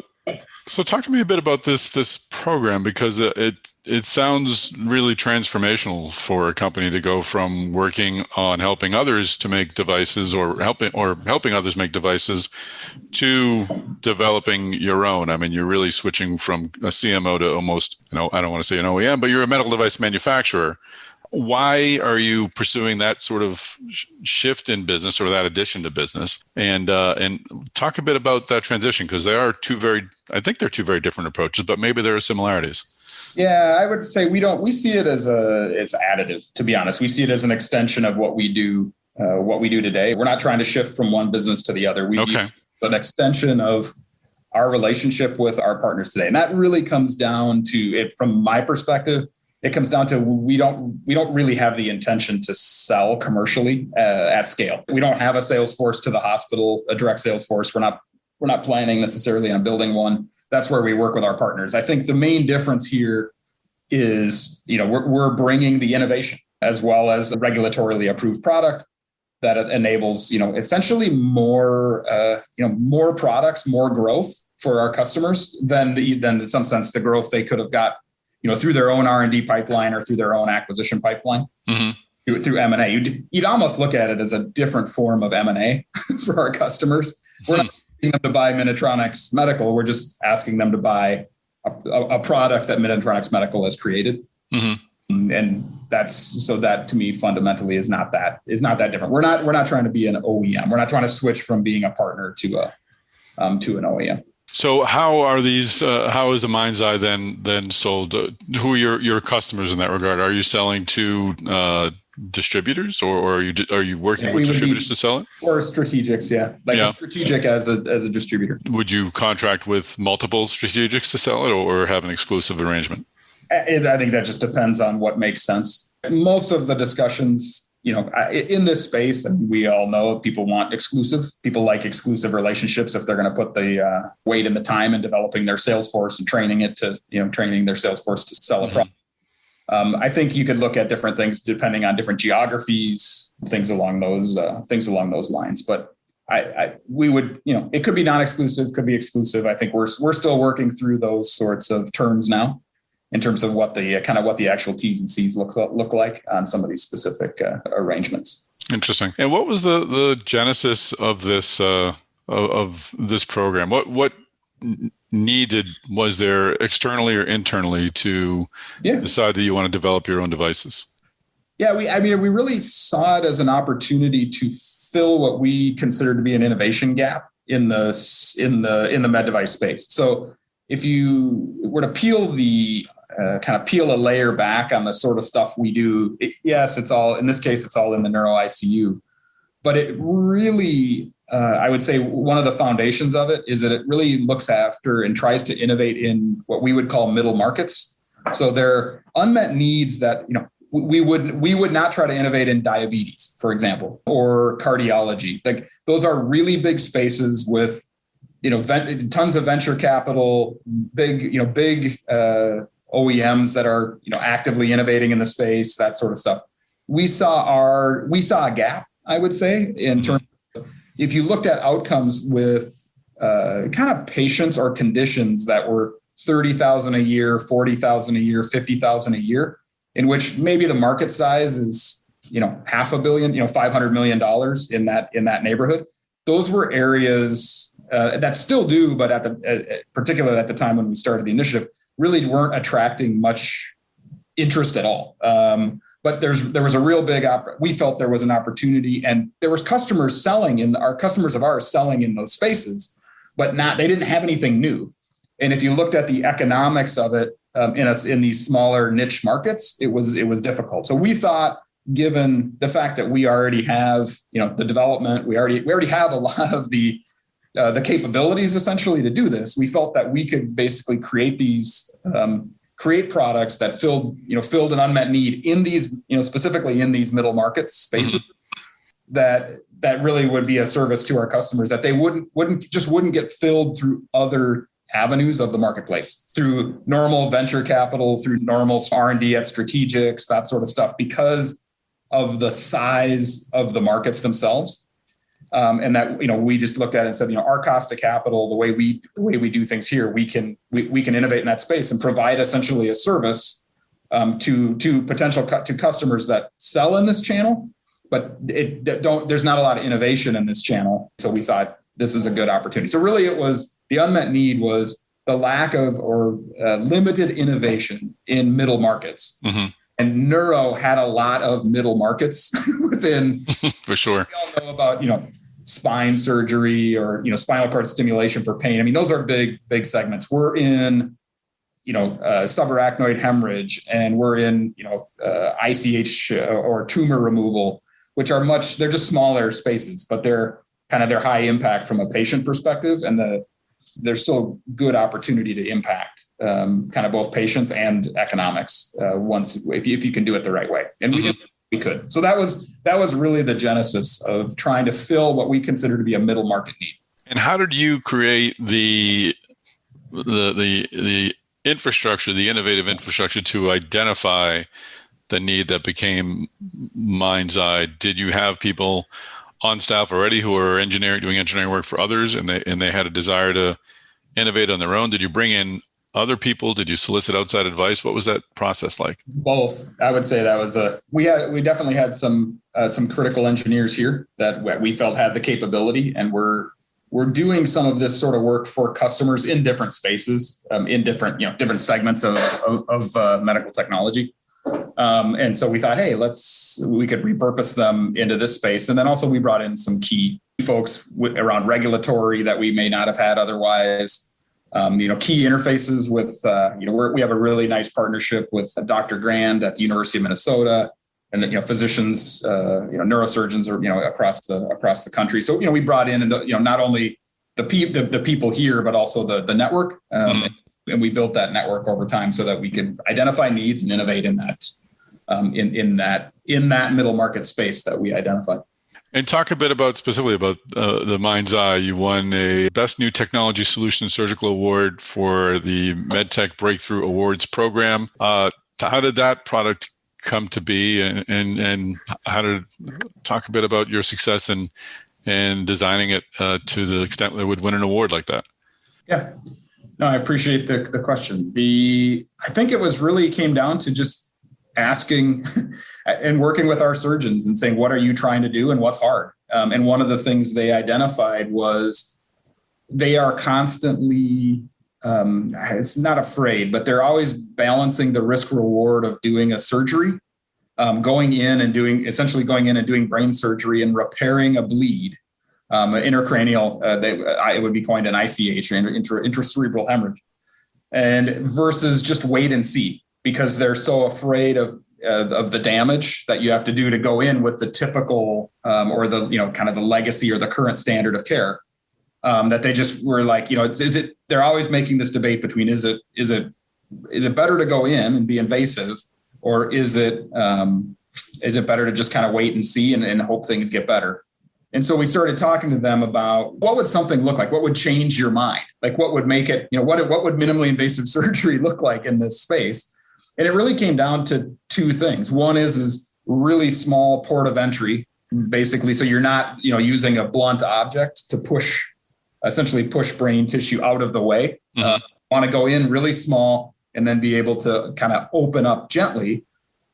A: So talk to me a bit about this program, because it sounds really transformational for a company to go from working on helping others to make devices or helping others make devices to developing your own. I mean, you're really switching from a CMO to almost, I don't want to say an OEM, but you're a medical device manufacturer. Why are you pursuing that sort of shift in business, or that addition to business? And talk a bit about that transition, because they are two very different approaches, but maybe there are similarities. Yeah,
E: I would say we see it as it's additive, to be honest. We see it as an extension of what we do today. We're not trying to shift from one business to the other. It's an extension of our relationship with our partners today. And that really comes down to it, from my perspective. It comes down to we don't really have the intention to sell commercially at scale. We don't have a sales force to the hospital, a direct sales force. We're not planning necessarily on building one. That's where we work with our partners. I think the main difference here is, we're bringing the innovation as well as a regulatorily approved product that enables, essentially more products, more growth for our customers than in some sense the growth they could have got, through their own R&D pipeline or through their own acquisition pipeline, through M&A. You'd almost look at it as a different form of M&A for our customers. We're not asking them to buy Minnetronix Medical. We're just asking them to buy a product that Minnetronix Medical has created. And that to me fundamentally is not that different. We're not trying to be an OEM. We're not trying to switch from being a partner to an OEM.
A: So how are these? How is the Mind's Eye then sold? Who are your customers in that regard? Are you selling to distributors, or are you working with distributors to sell it?
E: Or strategics, a strategic as a distributor.
A: Would you contract with multiple strategics to sell it, or have an exclusive arrangement?
E: I think that just depends on what makes sense. Most of the discussions, in this space, and we all know people like exclusive relationships if they're going to put the weight and the time in developing their sales force and training their sales force to sell a product. I think you could look at different things depending on different geographies, things along those lines. But we would, it could be non-exclusive, could be exclusive. I think we're still working through those sorts of terms now, in terms of what the actual T's and C's look like on some of these specific arrangements.
A: Interesting. And what was the genesis of this program? What needed was there externally or internally to decide that you want to develop your own devices?
E: Yeah, we really saw it as an opportunity to fill what we consider to be an innovation gap in the med device space. So if you were to peel a layer back on the sort of stuff we do, it's all in the neuro ICU, but it really, I would say one of the foundations of it is that it really looks after and tries to innovate in what we would call middle markets. So there are unmet needs that, we would not try to innovate in diabetes, for example, or cardiology. Like those are really big spaces with, tons of venture capital, big OEMs that are, actively innovating in the space, that sort of stuff. We saw a gap, I would say, in terms of, if you looked at outcomes with kind of patients or conditions that were $30,000 a year, $40,000 a year, $50,000 a year, in which maybe the market size is, $500 million, $500 million in that neighborhood. Those were areas that still do, but particularly at the time when we started the initiative, really weren't attracting much interest at all. But there was a real big, we felt there was an opportunity, and there was customers of ours selling in those spaces, but they didn't have anything new. And if you looked at the economics of it in these smaller niche markets, it was difficult. So we thought, given the fact that we already have, the development, we already have a lot of the capabilities essentially to do this, we felt that we could basically create products that filled an unmet need in these, specifically in these middle market spaces, that really would be a service to our customers, that they wouldn't get filled through other avenues of the marketplace, through normal venture capital, through normal R&D at strategics, that sort of stuff, because of the size of the markets themselves. And that, we just looked at it and said, our cost of capital, the way we do things here, we can innovate in that space and provide essentially a service to customers that sell in this channel, but there's not a lot of innovation in this channel. So we thought this is a good opportunity. So really the unmet need was the lack of or limited innovation in middle markets. Mm-hmm. And neuro had a lot of middle markets within.
A: For sure.
E: We all know about, spine surgery or, spinal cord stimulation for pain. I mean, those are big segments. We're in, subarachnoid hemorrhage, and we're in, ICH or tumor removal, which are they're just smaller spaces, but they're high impact from a patient perspective. And there's still good opportunity to impact both patients and economics if you can do it the right way. And we could. So that was really the genesis of trying to fill what we consider to be a middle market need.
A: And how did you create the infrastructure, the innovative infrastructure to identify the need that became Mind's Eye? Did you have people on staff already who are doing engineering work for others, and they had a desire to innovate on their own? Did you bring in other people? Did you solicit outside advice? What was that process like?
E: Both. I would say that was we definitely had some critical engineers here that we felt had the capability, and we're doing some of this sort of work for customers in different spaces, in different segments of medical technology. And so we thought, hey, we could repurpose them into this space. And then also we brought in some key folks around regulatory that we may not have had otherwise. Key interfaces with, we have a really nice partnership with Dr. Grand at the University of Minnesota, and physicians, neurosurgeons are, across the country. So, we brought in, not only the people here, but also the network. And we built that network over time so that we could identify needs and innovate in in that middle market space that we identified.
A: And talk a bit specifically about the Mind's Eye. You won a Best New Technology Solution Surgical Award for the MedTech Breakthrough Awards program. How did that product come to be, and how to talk a bit about your success in designing it to the extent that it would win an award like that?
E: Yeah, no, I appreciate the question. I think it really came down to just asking and working with our surgeons and saying, what are you trying to do and what's hard? And one of the things they identified was they are constantly, it's not afraid, but they're always balancing the risk reward of doing a surgery, going in and doing brain surgery and repairing a bleed, intracranial, it would be coined an ICH, intracerebral hemorrhage, and versus just wait and see, because they're so afraid of the damage that you have to do to go in with the typical or the kind of the legacy or the current standard of care, that they just were like, they're always making this debate between is it better to go in and be invasive, or is it better to just kind of wait and see and hope things get better? And so we started talking to them about what would something look like? What would change your mind? Like what would make it, what would minimally invasive surgery look like in this space? And it really came down to two things. One is really small port of entry, basically. So you're not, using a blunt object to essentially push brain tissue out of the way. Mm-hmm. Want to go in really small and then be able to kind of open up gently.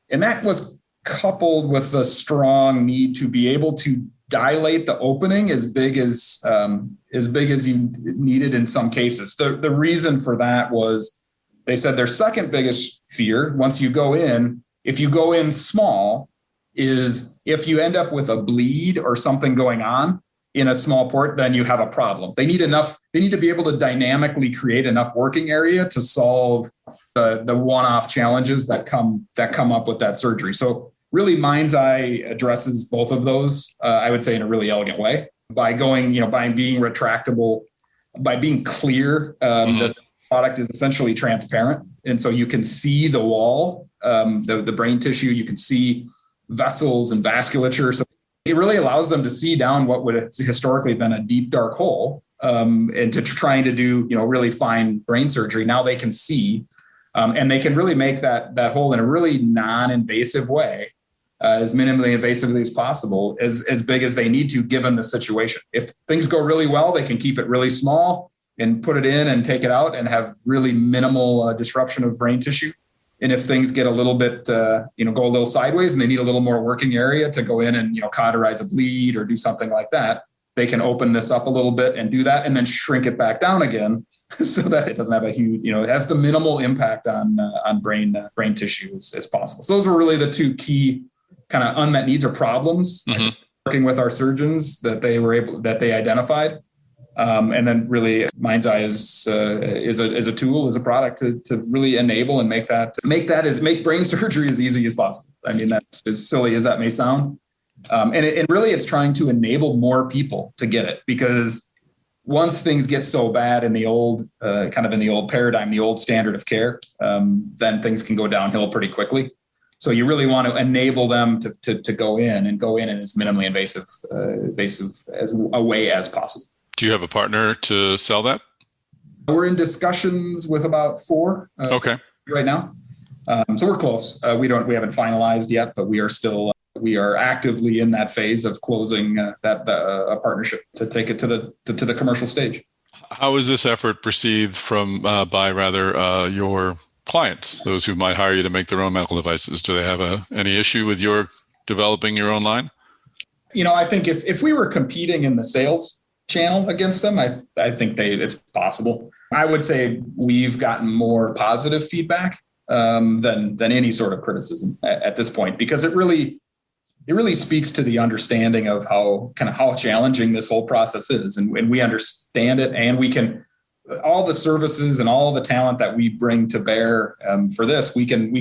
E: And that was coupled with a strong need to be able to dilate the opening as big as you needed in some cases. The reason for that was, they said their second biggest fear, once you go in, if you go in small, is if you end up with a bleed or something going on in a small port, then you have a problem. They need to be able to dynamically create enough working area to solve the one-off challenges that come up with that surgery. So really, Mind's Eye addresses both of those, I would say, in a really elegant way by going, by being retractable, by being clear. The product is essentially transparent. And so you can see the wall, the brain tissue, you can see vessels and vasculature. So it really allows them to see down what would have historically been a deep, dark hole, and to trying to do, really fine brain surgery. Now they can see, and they can really make that hole in a really non-invasive way, as minimally invasively as possible, as big as they need to, given the situation. If things go really well, they can keep it really small and put it in and take it out and have really minimal disruption of brain tissue. And if things get a little bit, go a little sideways and they need a little more working area to go in and, cauterize a bleed or do something like that, they can open this up a little bit and do that and then shrink it back down again so that it doesn't have a huge, it has the minimal impact on brain tissue as possible. So those were really the two key kind of unmet needs or problems working with our surgeons that they identified. And then really Mind's Eye is a tool, is a product to really enable and make brain surgery as easy as possible. I mean, that's as silly as that may sound. And really it's trying to enable more people to get it, because once things get so bad in the old, in the old paradigm, the old standard of care, then things can go downhill pretty quickly. So you really want to enable them to go in as minimally invasive as a way as possible.
A: Do you have a partner to sell that?
E: We're in discussions with about 4 right now. So we're close. We haven't finalized yet, but we are actively in that phase of closing a partnership to take it to the commercial stage.
A: How is this effort perceived by your clients, those who might hire you to make their own medical devices? Do they have any issue with your developing your own line?
E: I think if we were competing in the sales channel against them, I think it's possible. I would say we've gotten more positive feedback than any sort of criticism at this point, because it really speaks to the understanding of how challenging this whole process is, and we understand it, and we can, all the services and all the talent that we bring to bear for this, we can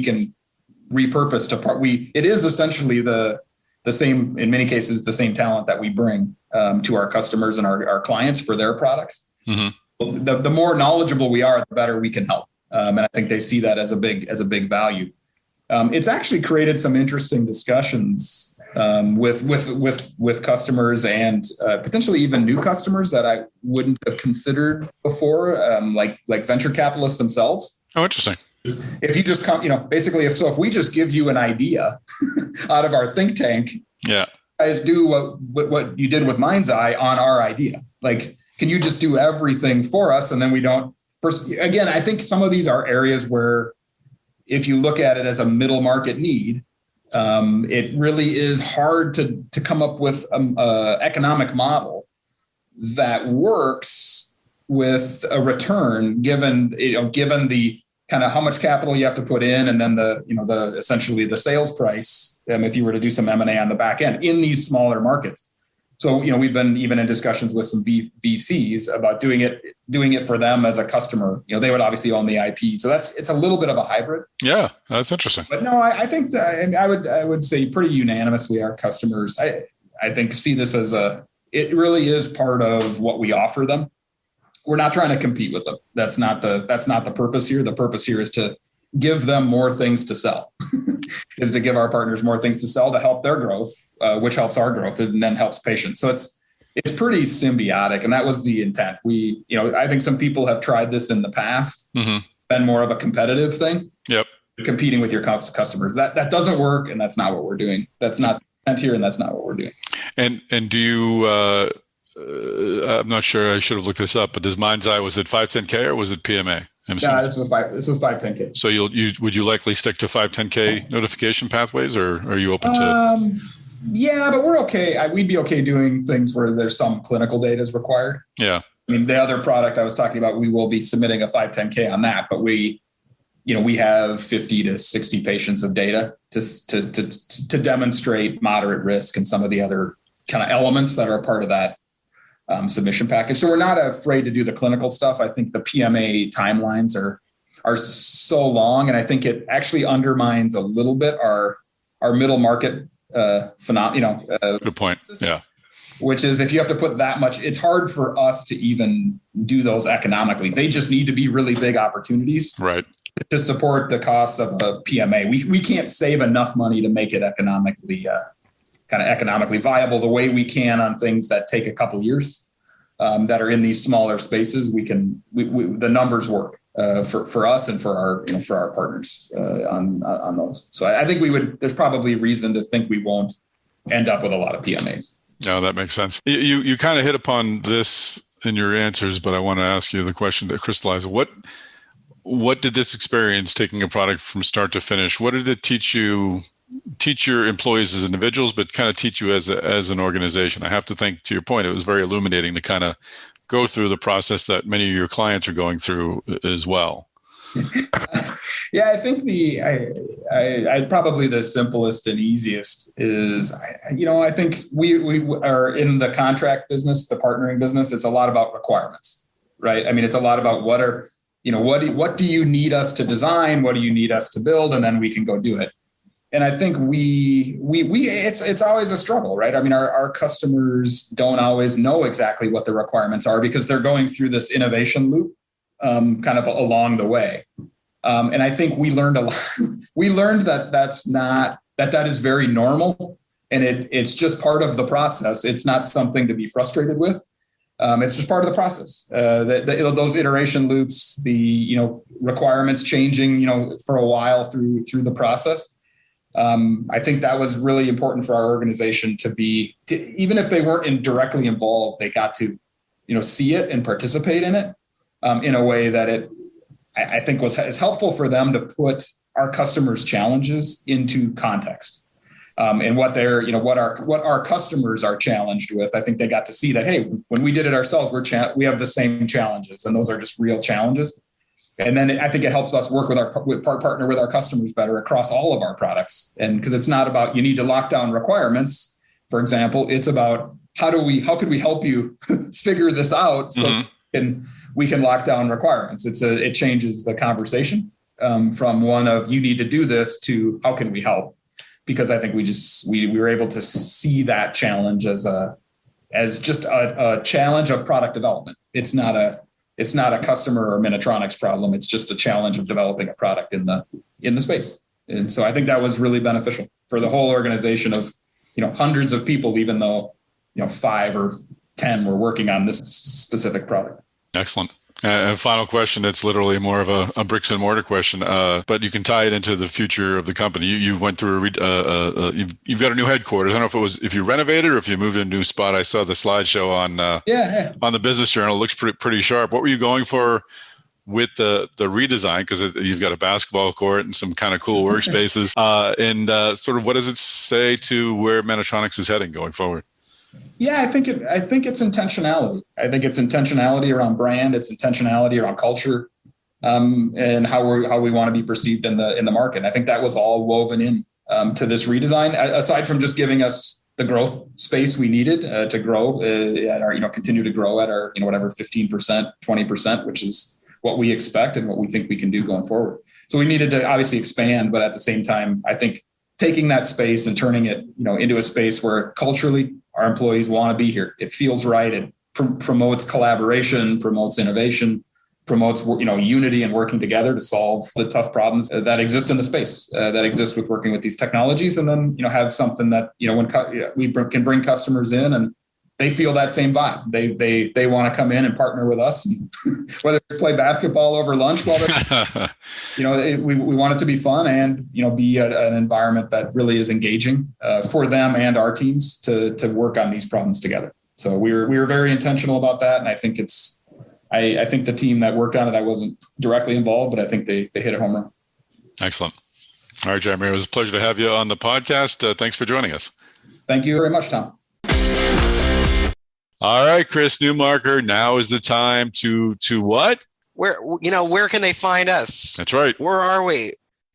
E: repurpose to part. It is essentially the same, in many cases, the same talent that we bring to our customers and our clients for their products. Mm-hmm. The more knowledgeable we are, the better we can help. And I think they see that as a big value. It's actually created some interesting discussions with customers and potentially even new customers that I wouldn't have considered before, like venture capitalists themselves.
A: Oh, interesting.
E: If you just come, basically, if we just give you an idea out of our think tank,
A: yeah,
E: guys do what you did with Mind's Eye on our idea. Like, can you just do everything for us? And then we don't. First, again, I think some of these are areas where, if you look at it as a middle market need, it really is hard to come up with an economic model that works with a return, given the kind of how much capital you have to put in, and then the essentially the sales price, if you were to do some M&A on the back end in these smaller markets. So, we've been even in discussions with some VCs about doing it for them as a customer. They would obviously own the IP. So it's a little bit of a hybrid.
A: Yeah, that's interesting.
E: But no, I think that I would say pretty unanimously our customers, I think, see this as it really is part of what we offer them. We're not trying to compete with them. That's not the purpose here. The purpose here is to give them more things to sell, is to give our partners more things to sell to help their growth, which helps our growth and then helps patients. So it's pretty symbiotic. And that was the intent. I think some people have tried this in the past, been more of a competitive thing. Yep. Competing with your customers. That doesn't work. And that's not what we're doing. That's not the intent here. And that's not what we're doing. And
A: do you, I'm not sure, I should have looked this up, but does Mind's Eye, was it 510K or was it PMA?
E: Yeah, this was 510K.
A: So would you likely stick to 510K notification pathways, or are you open to?
E: Yeah, but we're okay. We'd be okay doing things where there's some clinical data is required. Yeah. I mean, the other product I was talking about, we will be submitting a 510K on that, but we have 50 to 60 patients of data to demonstrate moderate risk and some of the other kind of elements that are part of that submission package. So we're not afraid to do the clinical stuff. I think the PMA timelines are so long, and I think it actually undermines a little bit our middle market phenomenon.
A: Good point. Yeah.
E: Which is, if you have to put that much, it's hard for us to even do those economically. They just need to be really big opportunities, right, to support the costs of a PMA. We can't save enough money to make it economically viable the way we can on things that take a couple years, that are in these smaller spaces. The numbers work for us and for our partners on those. So I think there's probably reason to think we won't end up with a lot of PMAs.
A: No, that makes sense. You kind of hit upon this in your answers, but I want to ask you the question to crystallize. What did this experience, taking a product from start to finish, what did it teach your employees as individuals, but kind of teach you as an organization? I have to think, to your point, it was very illuminating to kind of go through the process that many of your clients are going through as well.
E: Yeah, I think I probably the simplest and easiest is, I think we are in the contract business, the partnering business. It's a lot about requirements, right? I mean, it's a lot about what do you need us to design? What do you need us to build? And then we can go do it. And I think it's always a struggle, right? I mean, our customers don't always know exactly what the requirements are because they're going through this innovation loop kind of along the way. And I think we learned a lot. We learned that is very normal, and it's just part of the process. It's not something to be frustrated with. It's just part of the process. Those iteration loops, the requirements changing, for a while through the process. I think that was really important for our organization to even if they weren't directly involved, they got to, see it and participate in it in a way that I think is helpful for them to put our customers' challenges into context, and what our customers are challenged with. I think they got to see that, hey, when we did it ourselves, we have the same challenges, and those are just real challenges. And then I think it helps us work partner with our customers better across all of our products. And because it's not about, you need to lock down requirements, for example, it's about how could we help you figure this out so we can lock down requirements. It changes the conversation from one of, you need to do this, to how can we help? Because I think we were able to see that challenge as just a challenge of product development. It's not a customer or Minnetronix problem. It's just a challenge of developing a product in the space. And so I think that was really beneficial for the whole organization of, hundreds of people, even though, 5 or 10 were working on this specific product.
A: Excellent. Final question. It's literally more of a bricks and mortar question, but you can tie it into the future of the company. You went through you've got a new headquarters. I don't know if you renovated or if you moved to a new spot. I saw the slideshow on the Business Journal. It looks pretty sharp. What were you going for with the redesign? Because you've got a basketball court and some kind of cool workspaces. And sort of what does it say to where Minnetronix is heading going forward?
E: Yeah, I think it's intentionality. I think it's intentionality around brand. It's intentionality around culture, and how we want to be perceived in the market. And I think that was all woven in to this redesign. Aside from just giving us the growth space we needed to grow at our, continue to grow at our, whatever 15%, 20%, which is what we expect and what we think we can do going forward. So we needed to obviously expand, but at the same time, I think taking that space and turning it, into a space where culturally our employees want to be here. It feels right. It promotes collaboration, promotes innovation, promotes, unity and working together to solve the tough problems that exist in the space, that exist with working with these technologies. And then, have something that, when we can bring customers in and they feel that same vibe. They want to come in and partner with us, and whether it's play basketball over lunch while they're, we want it to be fun and, be an environment that really is engaging for them and our teams to work on these problems together. So we were very intentional about that. And I think I think the team that worked on it, I wasn't directly involved, but I think they hit a home run.
A: Excellent. All right, Jeremy, it was a pleasure to have you on the podcast. Thanks for joining us.
E: Thank you very much, Tom.
A: All right, Chris Newmarker, now is the time to what?
C: Where can they find us?
A: That's right.
C: Where are we?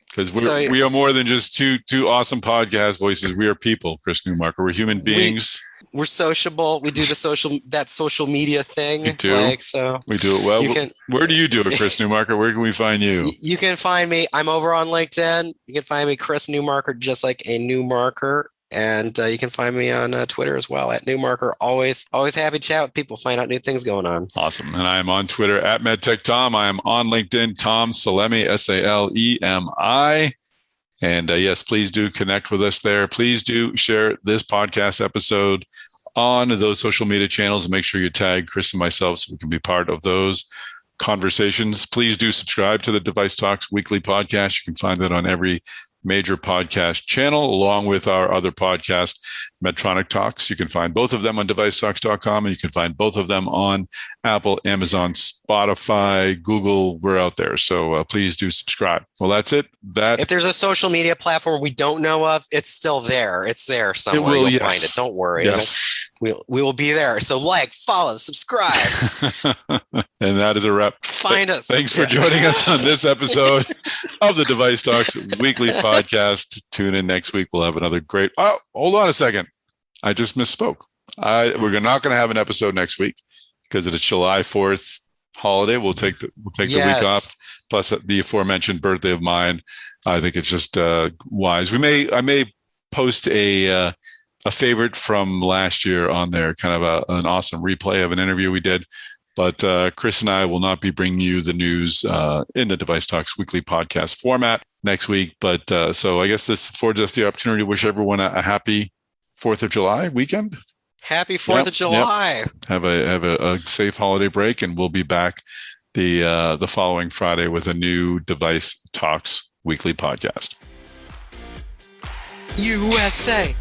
A: Because we are more than just two awesome podcast voices. We are people, Chris Newmarker. We're human beings.
C: We're sociable. We do that social media thing.
A: We do. We do it well. Where do you do it, Chris Newmarker? Where can we find you? You can find me. I'm over on LinkedIn. You can find me, Chris Newmarker, just like a Newmarker. And you can find me on Twitter as well at Newmarker. Always happy to chat with people, find out new things going on. Awesome. And I am on Twitter at MedTechTom. I am on LinkedIn, Tom Salemi, Salemi. And yes, please do connect with us there. Please do share this podcast episode on those social media channels and make sure you tag Chris and myself so we can be part of those conversations. Please do subscribe to the DeviceTalks Weekly Podcast. You can find it on every major podcast channel, along with our other podcast, Medtronic Talks. You can find both of them on DeviceTalks.com, and you can find both of them on Apple, Amazon, Spotify, Google. We're out there. So please do subscribe. Well, that's it. If there's a social media platform we don't know of, it's still there. It's there somewhere. You'll find it. Don't worry. Yes. We will be there. So follow, subscribe. And that is a wrap. Find us. Thanks for joining us on this episode of the DeviceTalks Weekly Podcast. Tune in next week. We'll have another great... Oh, hold on a second. I just misspoke. We're not going to have an episode next week because of the July 4th holiday. We'll take the week off. Plus the aforementioned birthday of mine. I think it's just wise. I may post a favorite from last year on there, kind of an awesome replay of an interview we did. But Chris and I will not be bringing you the news in the DeviceTalks Weekly Podcast format next week. But so I guess this affords us the opportunity to wish everyone a happy 4th of July weekend. Happy 4th of July. Yep. Have a safe holiday break, and we'll be back the following Friday with a new DeviceTalks Weekly Podcast. USA.